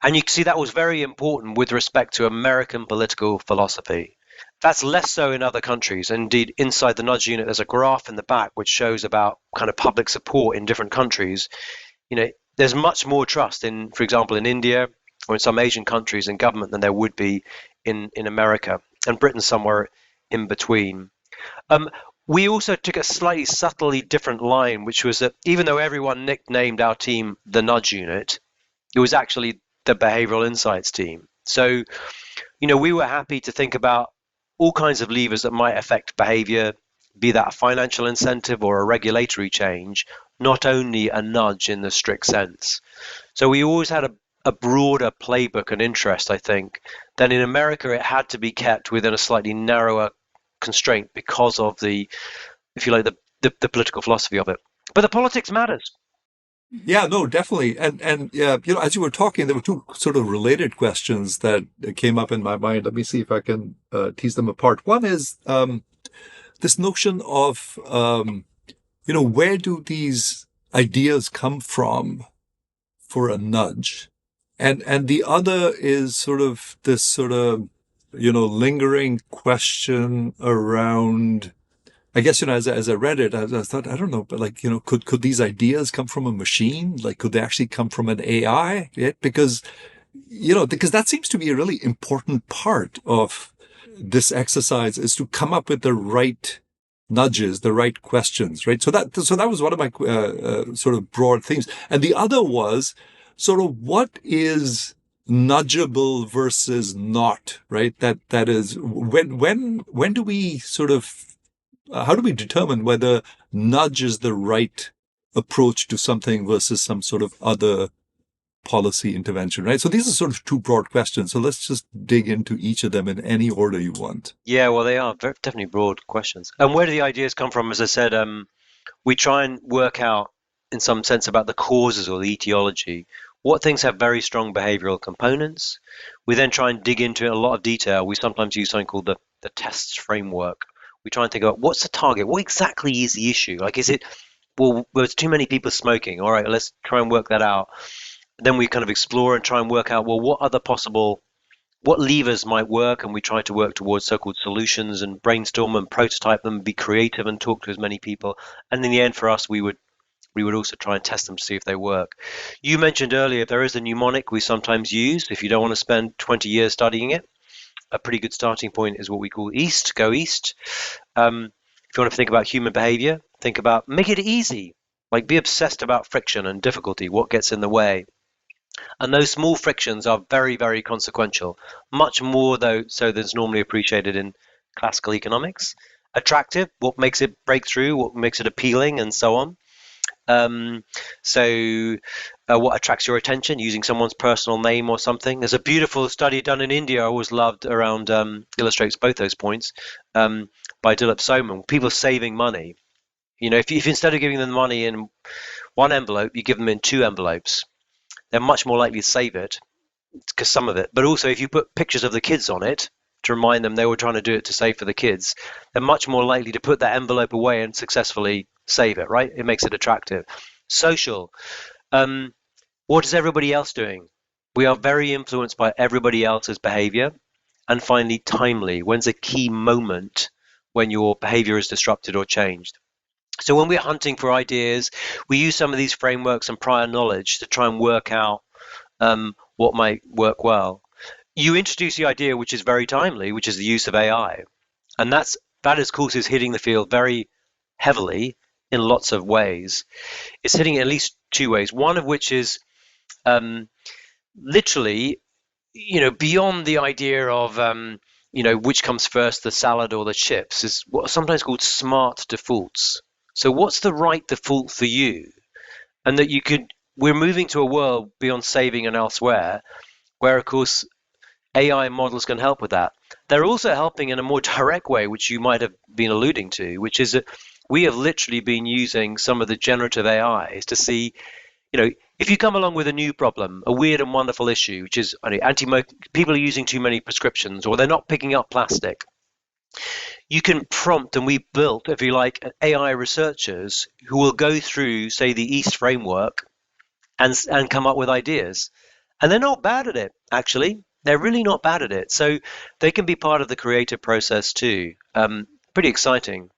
Speaker 3: And you can see that was very important with respect to American political philosophy. That's less so in other countries. Indeed, inside the Nudge Unit, there's a graph in the back which shows about kind of public support in different countries. There's much more trust in, for example, in India or in some Asian countries in government than there would be in America, and Britain somewhere in between. We also took a slightly subtly different line, which was that even though everyone nicknamed our team the Nudge Unit, it was actually the Behavioural Insights Team. So, we were happy to think about all kinds of levers that might affect behaviour, be that a financial incentive or a regulatory change, not only a nudge in the strict sense. So we always had a broader playbook and interest, I think. Then in America, it had to be kept within a slightly narrower constraint because of the, if you like, the political philosophy of it. But the politics matters.
Speaker 2: Yeah, no, definitely. And as you were talking, there were two sort of related questions that came up in my mind. Let me see if I can tease them apart. One is this notion of, where do these ideas come from for a nudge? And the other is sort of this lingering question around, I guess, as I read it, I thought, I don't know, but could these ideas come from a machine? Like, could they actually come from an AI? Yeah? Because that seems to be a really important part of this exercise, is to come up with the right nudges, the right questions, right? So that was one of my sort of broad themes. And the other was sort of what is nudgeable versus not, right? That is, when do we sort of, how do we determine whether nudge is the right approach to something versus some sort of other policy intervention, right? So these are sort of two broad questions. So let's just dig into each of them in any order you want.
Speaker 3: Yeah, well, they are definitely broad questions. And where do the ideas come from? As I said, we try and work out, in some sense, about the causes or the etiology. What things have very strong behavioral components? We then try and dig into it in a lot of detail. We sometimes use something called the tests framework. We try and think about what's the target? What exactly is the issue? Like, is it, well, there's too many people smoking. All right, let's try and work that out. Then we kind of explore and try and work out, well, what levers might work? And we try to work towards so-called solutions and brainstorm and prototype them, be creative and talk to as many people. And in the end, for us, we would also try and test them to see if they work. You mentioned earlier, there is a mnemonic we sometimes use if you don't want to spend 20 years studying it. A pretty good starting point is what we call EAST, go EAST. If you want to think about human behavior, think about make it easy. Like, be obsessed about friction and difficulty, what gets in the way. And those small frictions are very, very consequential, much more so than is normally appreciated in classical economics. Attractive, what makes it break through, what makes it appealing, and so on. What attracts your attention, using someone's personal name or something. There's a beautiful study done in India I always loved around, illustrates both those points, by Dilip Soman. People saving money. If instead of giving them money in one envelope, you give them in two envelopes, they're much more likely to save it, because some of it. But also, if you put pictures of the kids on it to remind them they were trying to do it to save for the kids, they're much more likely to put that envelope away and successfully save it, right? It makes it attractive. Social. What is everybody else doing? We are very influenced by everybody else's behavior. And finally, timely. When's a key moment when your behavior is disrupted or changed? So when we're hunting for ideas, we use some of these frameworks and prior knowledge to try and work out what might work well. You introduce the idea, which is very timely, which is the use of AI. And that, of course, is hitting the field very heavily in lots of ways. It's hitting it at least two ways, one of which is literally, beyond the idea of, which comes first, the salad or the chips, is what's sometimes called smart defaults. So what's the right default for you? And that we're moving to a world beyond saving and elsewhere, where, of course, AI models can help with that. They're also helping in a more direct way, which you might have been alluding to, which is that we have literally been using some of the generative AIs to see, if you come along with a new problem, a weird and wonderful issue, which is people are using too many prescriptions or they're not picking up plastic, you can prompt, and we've built, if you like, AI researchers who will go through, say, the East framework and come up with ideas. And they're not bad at it, actually. They're really not bad at it. So they can be part of the creative process too. Pretty exciting.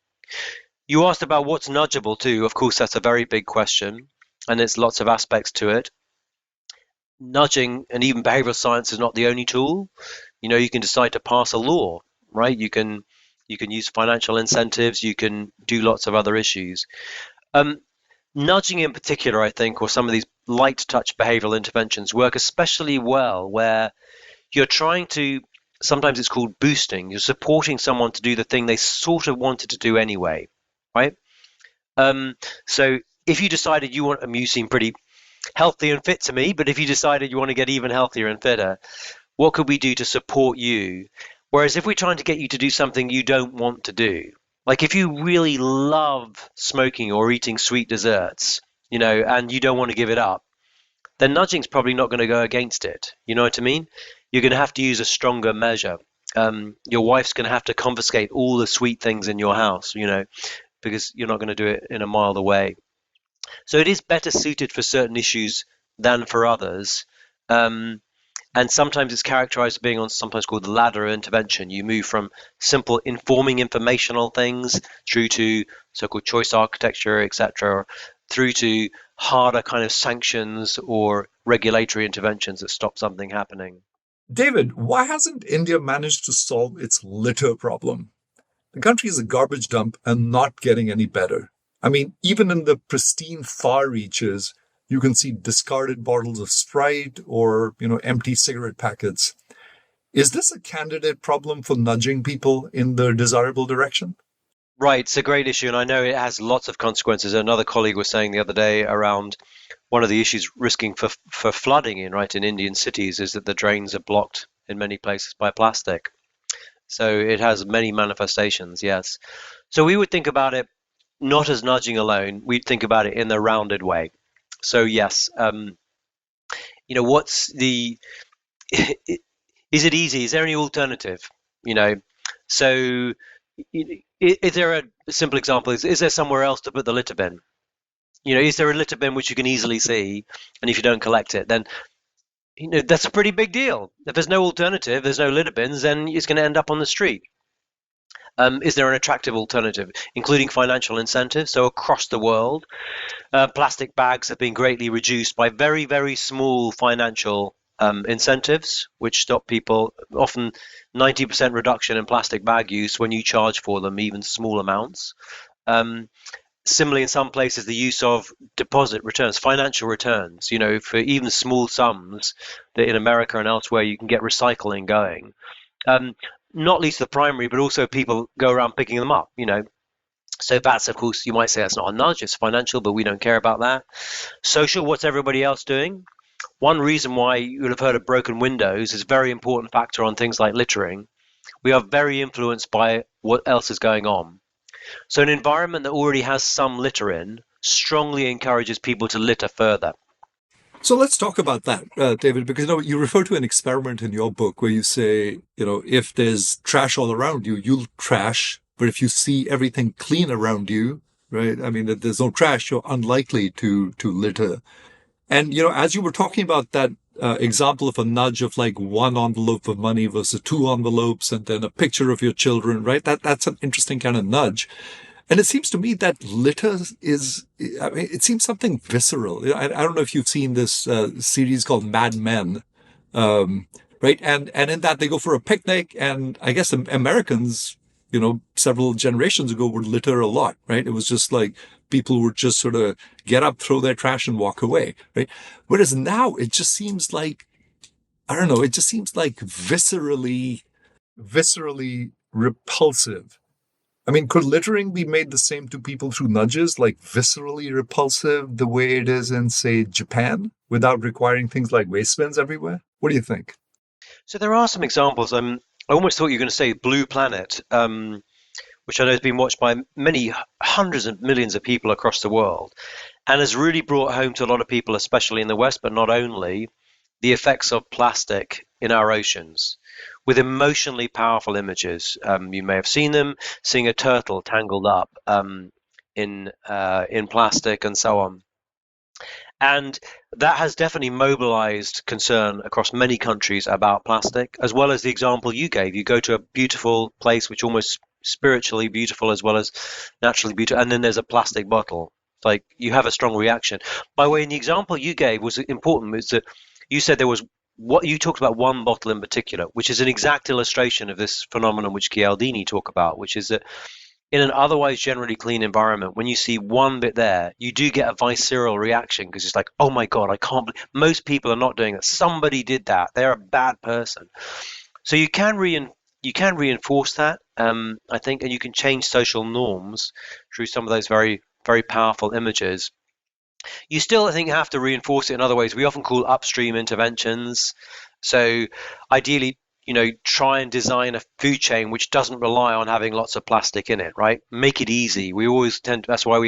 Speaker 3: You asked about what's nudgeable too. Of course, that's a very big question, and there's lots of aspects to it. Nudging and even behavioral science is not the only tool. You can decide to pass a law, right? You can use financial incentives. You can do lots of other issues. Nudging in particular, I think, or some of these light touch behavioral interventions work especially well where you're trying to, sometimes it's called boosting, you're supporting someone to do the thing they sort of wanted to do anyway, right? So if you decided you seem pretty healthy and fit to me, but if you decided you want to get even healthier and fitter, what could we do to support you? Whereas if we're trying to get you to do something you don't want to do, like if you really love smoking or eating sweet desserts, and you don't want to give it up, then nudging's probably not going to go against it. You know what I mean? You're going to have to use a stronger measure. Your wife's going to have to confiscate all the sweet things in your house, because you're not going to do it in a milder way. So it is better suited for certain issues than for others. And sometimes it's characterized as being on sometimes called the ladder intervention. You move from simple informing informational things through to so-called choice architecture, etc., through to harder kind of sanctions or regulatory interventions that stop something happening.
Speaker 2: David, why hasn't India managed to solve its litter problem? The country is a garbage dump and not getting any better. I mean, even in the pristine far reaches, you can see discarded bottles of Sprite or, empty cigarette packets. Is this a candidate problem for nudging people in the desirable direction?
Speaker 3: Right, it's a great issue, and I know it has lots of consequences. Another colleague was saying the other day around one of the issues risking for flooding in Indian cities is that the drains are blocked in many places by plastic. So it has many manifestations, yes. So we would think about it not as nudging alone. We'd think about it in the rounded way. So yes, what's the? Is it easy? Is there any alternative? So is there a simple example? Is there somewhere else to put the litter bin? Is there a litter bin which you can easily see, and if you don't collect it, then that's a pretty big deal. If there's no alternative, there's no litter bins, then it's going to end up on the street. Is there an attractive alternative, including financial incentives? So across the world, plastic bags have been greatly reduced by very, very small financial incentives, which stop people, often 90% reduction in plastic bag use when you charge for them, even small amounts. Similarly, in some places, the use of deposit returns, financial returns, for even small sums that in America and elsewhere, you can get recycling going. Not least the primary, but also people go around picking them up, So that's, of course, you might say that's not a nudge, it's financial, but we don't care about that. Social, what's everybody else doing? One reason why you would have heard of broken windows is a very important factor on things like littering. We are very influenced by what else is going on. So an environment that already has some litter in strongly encourages people to litter further.
Speaker 2: So let's talk about that, David, because you refer to an experiment in your book where you say, if there's trash all around you, you'll trash. But if you see everything clean around you, right? I mean, if there's no trash, you're unlikely to litter. And, as you were talking about that example of a nudge of like one envelope of money versus two envelopes and then a picture of your children, right? That's an interesting kind of nudge. And it seems to me that litter it seems something visceral. I don't know if you've seen this series called Mad Men, right? And in that they go for a picnic, and I guess Americans, several generations ago would litter a lot, right? It was just like people would just sort of get up, throw their trash and walk away, right? Whereas now it just seems like, I don't know, it just seems like viscerally repulsive. I mean, could littering be made the same to people through nudges, like viscerally repulsive the way it is in, say, Japan, without requiring things like waste bins everywhere? What do you think?
Speaker 3: So there are some examples. I almost thought you were going to say Blue Planet, which I know has been watched by many hundreds of millions of people across the world, and has really brought home to a lot of people, especially in the West, but not only, the effects of plastic in our oceans, with emotionally powerful images. You may have seen them, seeing a turtle tangled up in plastic and so on. And that has definitely mobilized concern across many countries about plastic, as well as the example you gave. You go to a beautiful place, which almost spiritually beautiful as well as naturally beautiful, and then there's a plastic bottle. Like, you have a strong reaction. By the way, in the example you gave was important, is that you said there was what you talked about one bottle in particular, which is an exact illustration of this phenomenon which Chialdini talk about, which is that in an otherwise generally clean environment, when you see one bit there, you do get a visceral reaction because it's like, oh my God, I can't believe most people are not doing that. Somebody did that. They're a bad person. So you can reinforce that, I think, and you can change social norms through some of those very, very powerful images. You still, I think, have to reinforce it in other ways. We often call upstream interventions. So ideally, try and design a food chain which doesn't rely on having lots of plastic in it, right? Make it easy. We always that's why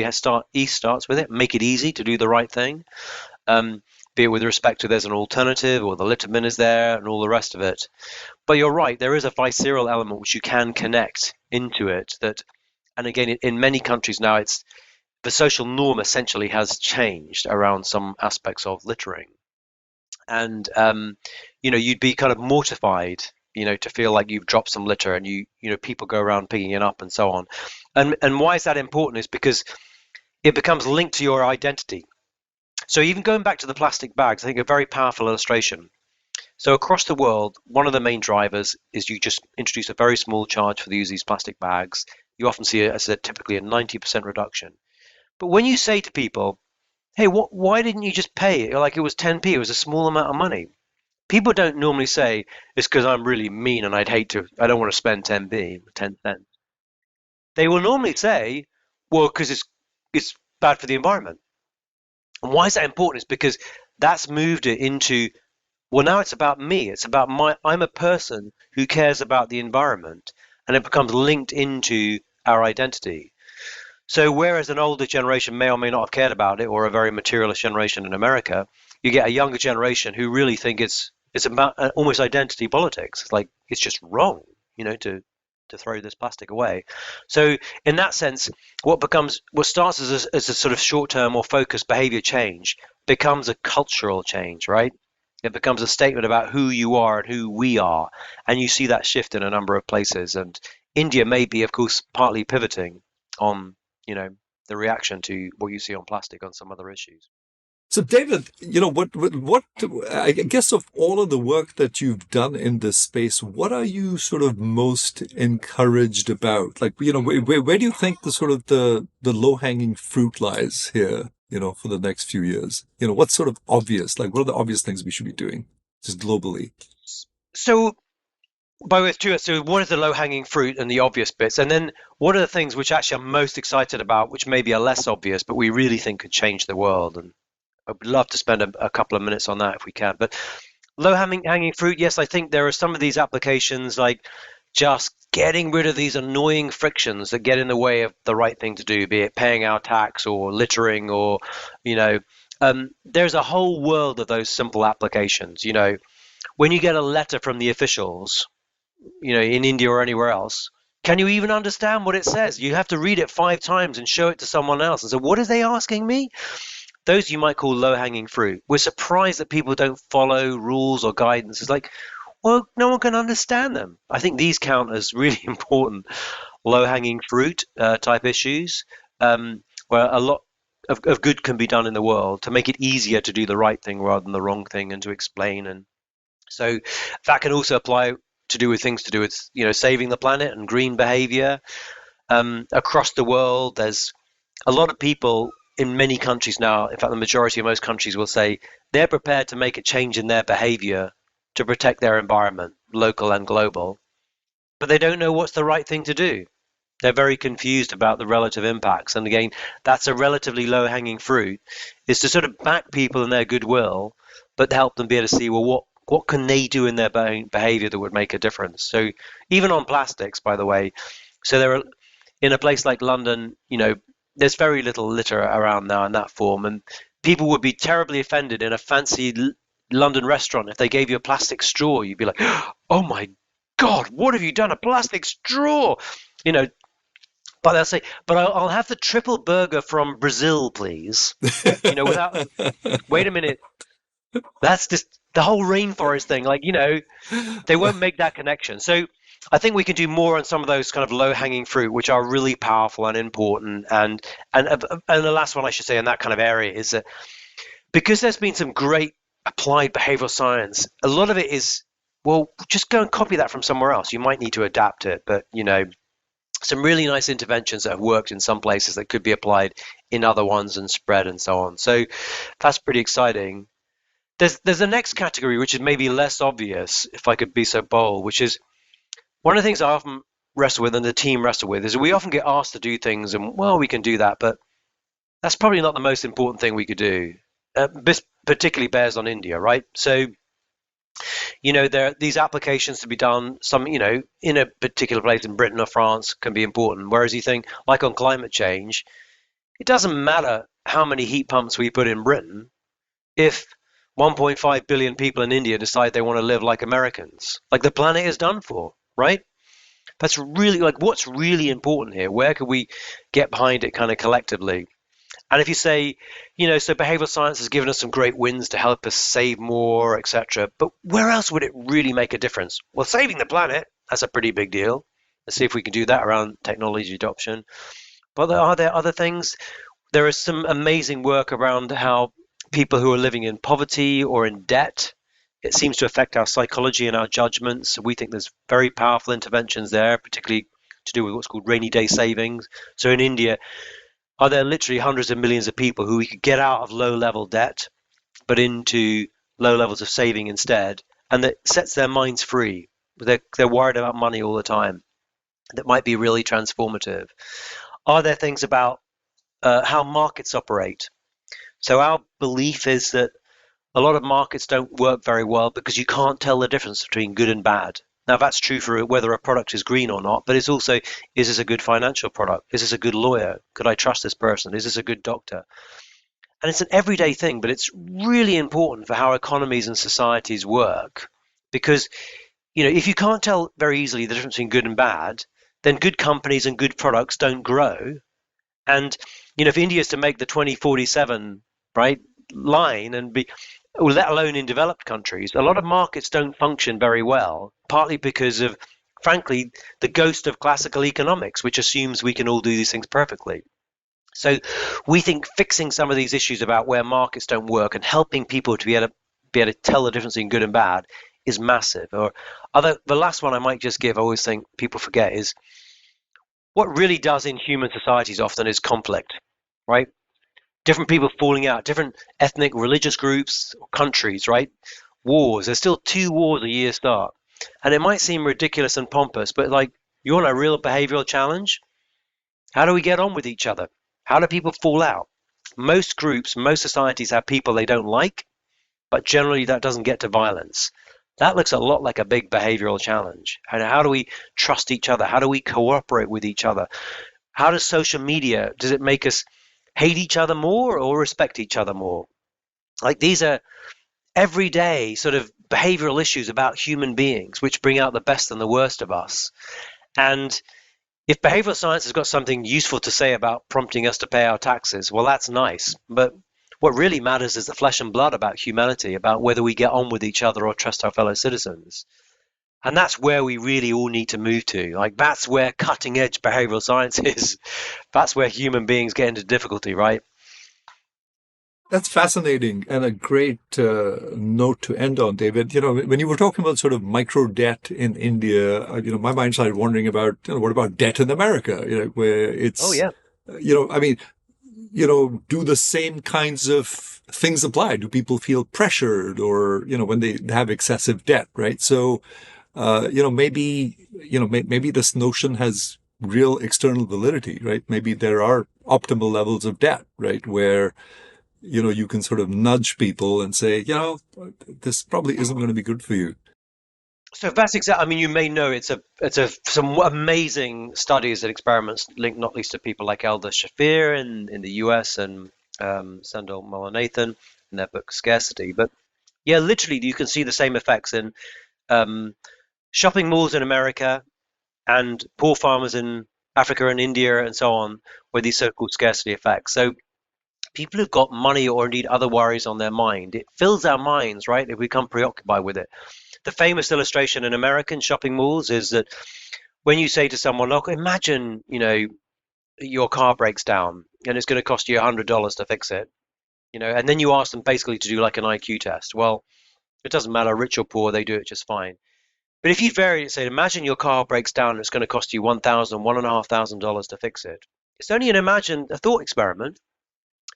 Speaker 3: East starts with it. Make it easy to do the right thing, be it with respect to there's an alternative or the litter bin is there and all the rest of it. But you're right, there is a visceral element which you can connect into it and again, in many countries now, it's the social norm essentially has changed around some aspects of littering. And you'd be kind of mortified, to feel like you've dropped some litter, and people go around picking it up and so on. And why is that important? Is because it becomes linked to your identity. So even going back to the plastic bags, I think a very powerful illustration. So across the world, one of the main drivers is you just introduce a very small charge for the use of these plastic bags. You often see it as typically a 90% reduction. But when you say to people, hey, why didn't you just pay it? Like, it was 10p, it was a small amount of money. People don't normally say, it's because I'm really mean and I don't want to spend 10p, 10 cents. They will normally say, well, because it's bad for the environment. And why is that important? Is because that's moved it into, well, now it's about me. It's about I'm a person who cares about the environment, and it becomes linked into our identity. So whereas an older generation may or may not have cared about it, or a very materialist generation in America, you get a younger generation who really think it's about almost identity politics. It's like, it's just wrong, to throw this plastic away. So in that sense, what starts as a sort of short-term or focused behavior change becomes a cultural change, right? It becomes a statement about who you are and who we are. And you see that shift in a number of places. And India may be, of course, partly pivoting on the reaction to what you see on plastic on some other issues.
Speaker 2: So, David, what I guess of all of the work that you've done in this space, what are you sort of most encouraged about? Like, where do you think the sort of the low-hanging fruit lies here, for the next few years? What's sort of obvious? Like, what are the obvious things we should be doing just globally?
Speaker 3: So, by way of two, so what is the low-hanging fruit and the obvious bits? And then what are the things which actually I'm most excited about, which maybe are less obvious, but we really think could change the world? And I would love to spend a couple of minutes on that if we can. But low-hanging fruit, yes, I think there are some of these applications, like just getting rid of these annoying frictions that get in the way of the right thing to do, be it paying our tax or littering or, there's a whole world of those simple applications. When you get a letter from the officials, in India or anywhere else, can you even understand what it says? You have to read it 5 times and show it to someone else and say, what are they asking me? Those you might call low-hanging fruit. We're surprised that people don't follow rules or guidance. It's like, well, no one can understand them. I think these count as really important low-hanging fruit type issues, where a lot of good can be done in the world to make it easier to do the right thing rather than the wrong thing, and to explain. And so that can also apply to do with things to do with saving the planet and green behavior. Across the world, there's a lot of people in many countries now, in fact the majority of most countries will say they're prepared to make a change in their behavior to protect their environment, local and global, but they don't know what's the right thing to do. They're very confused about the relative impacts. And again, that's a relatively low-hanging fruit, is to sort of back people in their goodwill, but help them be able to see, well, what can they do in their behavior that would make a difference? So even on plastics, by the way, so in a place like London, there's very little litter around now in that form, and people would be terribly offended in a fancy London restaurant if they gave you a plastic straw. You'd be like, "Oh my God, what have you done? A plastic straw?" You know, but they'll say, "But I'll have the triple burger from Brazil, please." Without, wait a minute, that's just the whole rainforest thing. They won't make that connection. So I think we can do more on some of those kind of low-hanging fruit, which are really powerful and important. And the last one I should say in that kind of area is that because there's been some great applied behavioral science, a lot of it is, well, just go and copy that from somewhere else. You might need to adapt it, but some really nice interventions that have worked in some places that could be applied in other ones and spread and so on. So that's pretty exciting. There's a next category which is maybe less obvious, if I could be so bold, which is one of the things I often wrestle with and the team wrestle with is we often get asked to do things and, well, we can do that, but that's probably not the most important thing we could do. This particularly bears on India, right? So, there are these applications to be done, some, in a particular place in Britain or France can be important. Whereas you think, like on climate change, it doesn't matter how many heat pumps we put in Britain if 1.5 billion people in India decide they want to live like Americans. Like, the planet is done for, right? That's really what's really important here. Where could we get behind it kind of collectively? And if you say, so behavioral science has given us some great wins to help us save more, etc. But where else would it really make a difference? Well, saving the planet, that's a pretty big deal. Let's see if we can do that around technology adoption. But are there other things? There is some amazing work around how people who are living in poverty or in debt, it seems to affect our psychology and our judgments. We think there's very powerful interventions there, particularly to do with what's called rainy day savings. So in India, are there literally hundreds of millions of people who we could get out of low-level debt, but into low levels of saving instead, and that sets their minds free. They're worried about money all the time. That might be really transformative. Are there things about how markets operate? So our belief is that a lot of markets don't work very well because you can't tell the difference between good and bad. Now, that's true for whether a product is green or not, but it's also, is this a good financial product? Is this a good lawyer? Could I trust this person? Is this a good doctor? And it's an everyday thing, but it's really important for how economies and societies work. Because, if you can't tell very easily the difference between good and bad, then good companies and good products don't grow. And, if India is to make the 2047, right, line and be, let alone in developed countries, a lot of markets don't function very well, partly because of, frankly, the ghost of classical economics, which assumes we can all do these things perfectly. So we think fixing some of these issues about where markets don't work and helping people to be able to tell the difference in good and bad is massive. The last one I might just give, I always think people forget, is what really does in human societies often is conflict, right? Different people falling out, different ethnic, religious groups, or countries, right? Wars. There's still 2 wars a year start. And it might seem ridiculous and pompous, but you want a real behavioral challenge? How do we get on with each other? How do people fall out? Most groups, most societies have people they don't like, but generally that doesn't get to violence. That looks a lot like a big behavioral challenge. And how do we trust each other? How do we cooperate with each other? How does social media, does it make us hate each other more or respect each other more? These are everyday sort of behavioral issues about human beings, which bring out the best and the worst of us. And if behavioral science has got something useful to say about prompting us to pay our taxes, well, that's nice. But what really matters is the flesh and blood about humanity, about whether we get on with each other or trust our fellow citizens. And that's where we really all need to move to. That's where cutting edge behavioral science is. That's where human beings get into difficulty, right?
Speaker 2: That's fascinating and a great note to end on, David. When you were talking about sort of micro debt in India, my mind started wondering about, what about debt in America? Where it's,
Speaker 3: oh yeah,
Speaker 2: do the same kinds of things apply? Do people feel pressured or, when they have excessive debt, right? So, maybe this notion has real external validity, right? Maybe there are optimal levels of debt, right? Where, you can sort of nudge people and say, this probably isn't going to be good for you.
Speaker 3: So that's exactly. I mean, you may know it's a some amazing studies and experiments linked not least to people like Elder Shafir in the US and Sandor Mullainathan in their book Scarcity. But yeah, literally, you can see the same effects in um, shopping malls in America and poor farmers in Africa and India and so on, with these so-called scarcity effects. So people who've got money or indeed other worries on their mind, it fills our minds, right? If we become preoccupied with it. The famous illustration in American shopping malls is that when you say to someone, look, imagine, your car breaks down and it's going to cost you $100 to fix it, and then you ask them basically to do like an IQ test. Well, it doesn't matter, rich or poor, they do it just fine. But if you vary it, say, imagine your car breaks down and it's going to cost you $1,500 to fix it. It's only a thought experiment.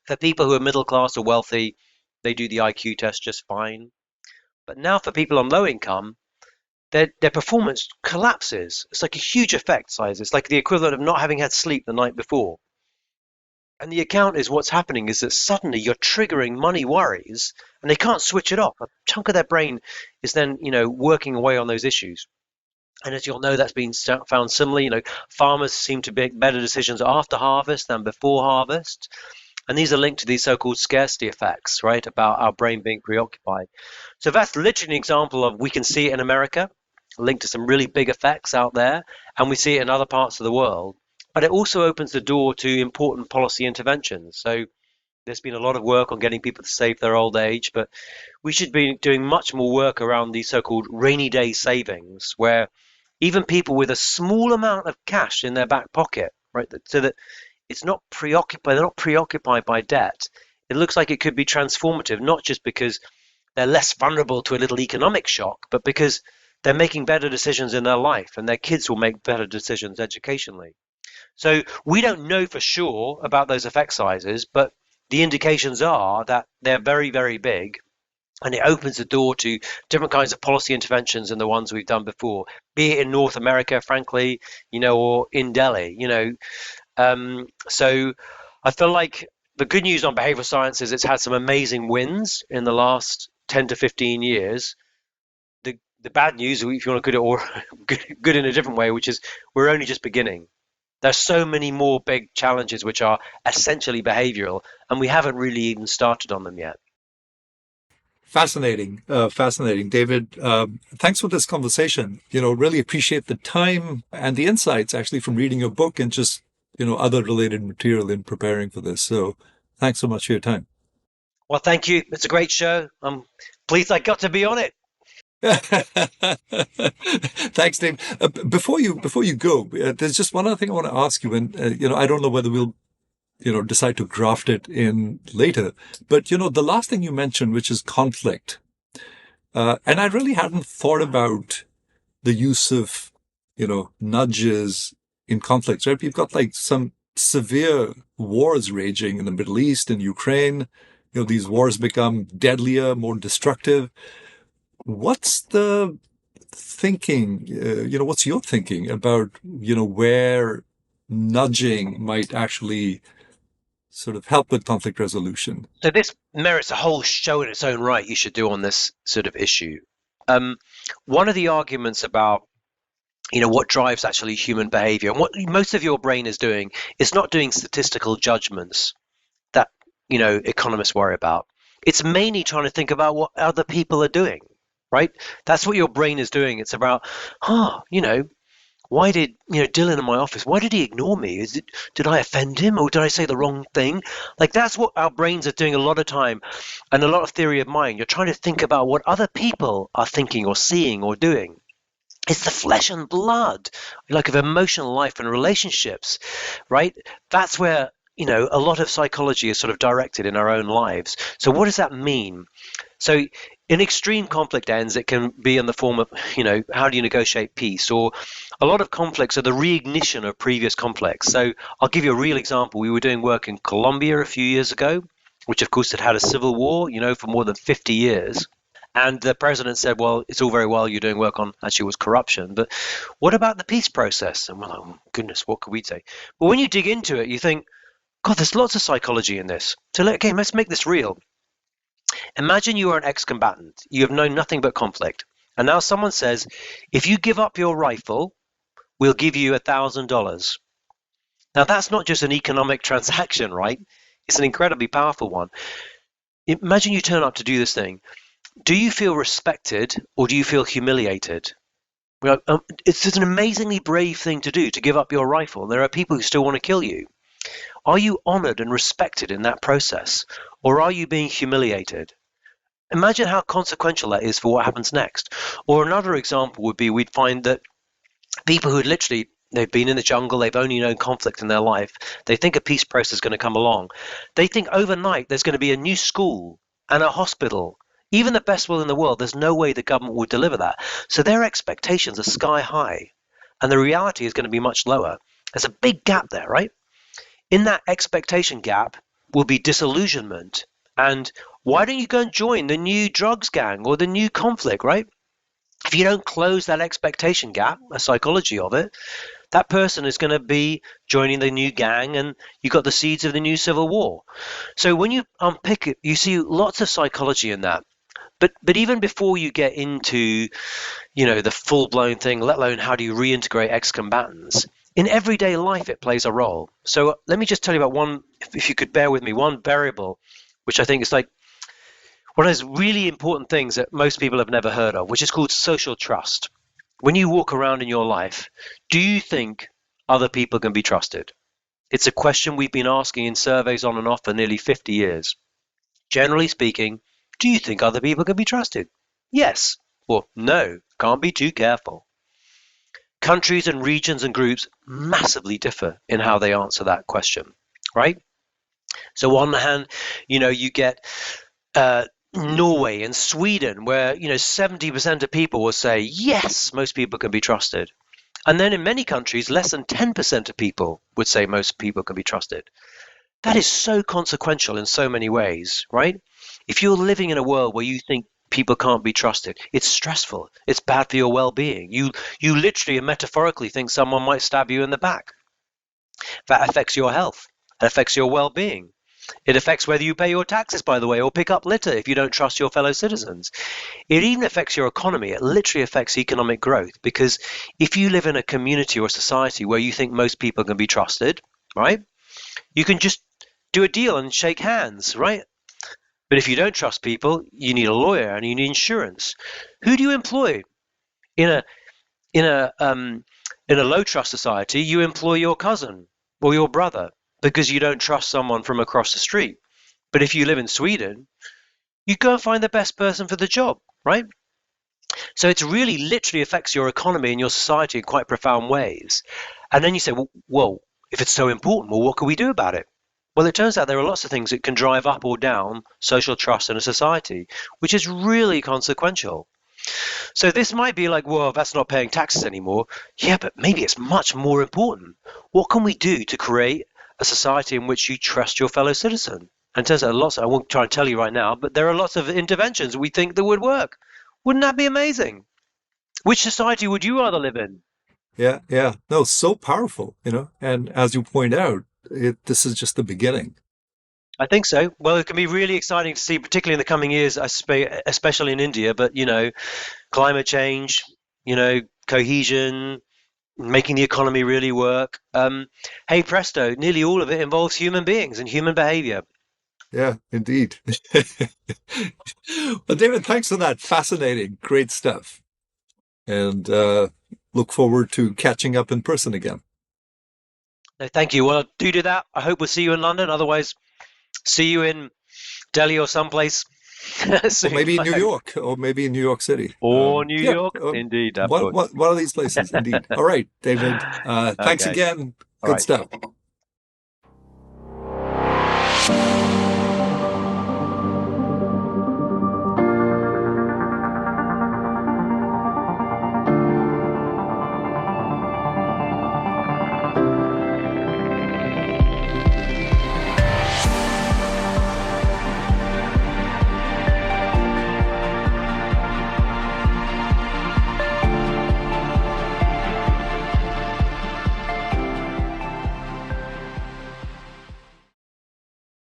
Speaker 3: For people who are middle class or wealthy, they do the IQ test just fine. But now for people on low income, their performance collapses. It's like a huge effect size. It's like the equivalent of not having had sleep the night before. And the account is what's happening is that suddenly you're triggering money worries and they can't switch it off. A chunk of their brain is then, working away on those issues. And as you'll know, that's been found similarly. Farmers seem to make better decisions after harvest than before harvest. And these are linked to these so-called scarcity effects, right, about our brain being preoccupied. So that's literally an example of, we can see it in America, linked to some really big effects out there, and we see it in other parts of the world. But it also opens the door to important policy interventions. So there's been a lot of work on getting people to save their old age, but we should be doing much more work around these so-called rainy day savings, where even people with a small amount of cash in their back pocket, right, so that it's not preoccupied, they're not preoccupied by debt. It looks like it could be transformative, not just because they're less vulnerable to a little economic shock, but because they're making better decisions in their life and their kids will make better decisions educationally. So we don't know for sure about those effect sizes, but the indications are that they're very, very big, and it opens the door to different kinds of policy interventions than the ones we've done before, be it in North America, frankly, or in Delhi, So I feel like the good news on behavioral science is it's had some amazing wins in the last 10 to 15 years. The bad news, if you want to look at it good in a different way, which is we're only just beginning. There's so many more big challenges which are essentially behavioral, and we haven't really even started on them yet.
Speaker 2: Fascinating, fascinating, David. Thanks for this conversation. Really appreciate the time and the insights actually from reading your book and just other related material in preparing for this. So thanks so much for your time.
Speaker 3: Well, thank you. It's a great show. I'm pleased I got to be on it.
Speaker 2: Thanks, Dave. Before you go, there's just one other thing I want to ask you, and I don't know whether we'll decide to graft it in later, but the last thing you mentioned, which is conflict, and I really hadn't thought about the use of nudges in conflicts. Right, we've got like some severe wars raging in the Middle East and Ukraine. These wars become deadlier, more destructive. What's the thinking, what's your thinking about, where nudging might actually sort of help with conflict resolution?
Speaker 3: So this merits a whole show in its own right you should do on this sort of issue. One of the arguments about, what drives actually human behavior and what most of your brain is doing is not doing statistical judgments that, economists worry about. It's mainly trying to think about what other people are doing. Right? That's what your brain is doing. It's about, why did, Dylan in my office, why did he ignore me? Did I offend him or did I say the wrong thing? Like that's what our brains are doing a lot of time, and a lot of theory of mind. You're trying to think about what other people are thinking or seeing or doing. It's the flesh and blood, like of emotional life and relationships, right? That's where, a lot of psychology is sort of directed in our own lives. So what does that mean? So in extreme conflict ends, it can be in the form of, how do you negotiate peace? Or a lot of conflicts are the reignition of previous conflicts. So I'll give you a real example. We were doing work in Colombia a few years ago, which of course had a civil war, for more than 50 years. And the president said, well, it's all very well you're doing work on, actually, was corruption, but what about the peace process? And we're like, oh, goodness, what could we say? But when you dig into it, you think, God, there's lots of psychology in this. So let's make this real. Imagine you are an ex-combatant. You have known nothing but conflict. And now someone says, if you give up your rifle, we'll give you $1,000. Now, that's not just an economic transaction, right? It's an incredibly powerful one. Imagine you turn up to do this thing. Do you feel respected or do you feel humiliated? Well, it's an amazingly brave thing to do, to give up your rifle. There are people who still want to kill you. Are you honored and respected in that process, or are you being humiliated? Imagine how consequential that is for what happens next. Or another example would be, we'd find that people who literally, they've been in the jungle, they've only known conflict in their life, they think a peace process is going to come along. They think overnight there's going to be a new school and a hospital. Even the best will in the world, there's no way the government would deliver that. So their expectations are sky high, and the reality is going to be much lower. There's a big gap there, right? In that expectation gap will be disillusionment. And why don't you go and join the new drugs gang or the new conflict, right? If you don't close that expectation gap, a psychology of it, that person is going to be joining the new gang, and you've got the seeds of the new civil war. So when you unpick it, you see lots of psychology in that. But even before you get into, the full-blown thing, let alone how do you reintegrate ex-combatants, in everyday life it plays a role. So let me just tell you about one, if you could bear with me, one variable, which I think is like one of those really important things that most people have never heard of, which is called social trust. When you walk around in your life, do you think other people can be trusted? It's a question we've been asking in surveys on and off for nearly 50 years. Generally speaking, do you think other people can be trusted? Yes. Or no, can't be too careful. Countries and regions and groups massively differ in how they answer that question, right? So on the hand, you get Norway and Sweden, where 70% of people will say yes, most people can be trusted, and then in many countries less than 10% of people would say most people can be trusted. That is so consequential in so many ways, right? If you're living in a world where you think people can't be trusted, it's stressful, it's bad for your well-being. You literally and metaphorically think someone might stab you in the back. That affects your health, it affects your well-being. It affects whether you pay your taxes, by the way, or pick up litter if you don't trust your fellow citizens. It even affects your economy. It literally affects economic growth, because if you live in a community or society where you think most people can be trusted, right, you can just do a deal and shake hands, right? But if you don't trust people, you need a lawyer and you need insurance. Who do you employ? In a low trust society, you employ your cousin or your brother, because you don't trust someone from across the street. But if you live in Sweden, you go and find the best person for the job, right? So it's really literally affects your economy and your society in quite profound ways. And then you say, well, if it's so important, well, what can we do about it? Well, it turns out there are lots of things that can drive up or down social trust in a society, which is really consequential. So this might be like, well, that's not paying taxes anymore. Yeah, but maybe it's much more important. What can we do to create a society in which you trust your fellow citizen? And it turns out lots, I won't try and tell you right now, but there are lots of interventions we think that would work. Wouldn't that be amazing? Which society would you rather live in?
Speaker 2: Yeah. No, so powerful, and as you point out, this is just the beginning.
Speaker 3: I think so. Well, it can be really exciting to see, particularly in the coming years, especially in India, but, climate change, cohesion, making the economy really work. Hey, presto, nearly all of it involves human beings and human behavior.
Speaker 2: Yeah, indeed. Well, David, thanks for that. Fascinating. Great stuff. And look forward to catching up in person again.
Speaker 3: No, thank you. Well, do that. I hope we'll see you in London. Otherwise, see you in Delhi or someplace.
Speaker 2: Or maybe in New York, or maybe in New York City.
Speaker 3: Or New York, indeed.
Speaker 2: One of these places, indeed. All right, David. Thanks again. Good stuff.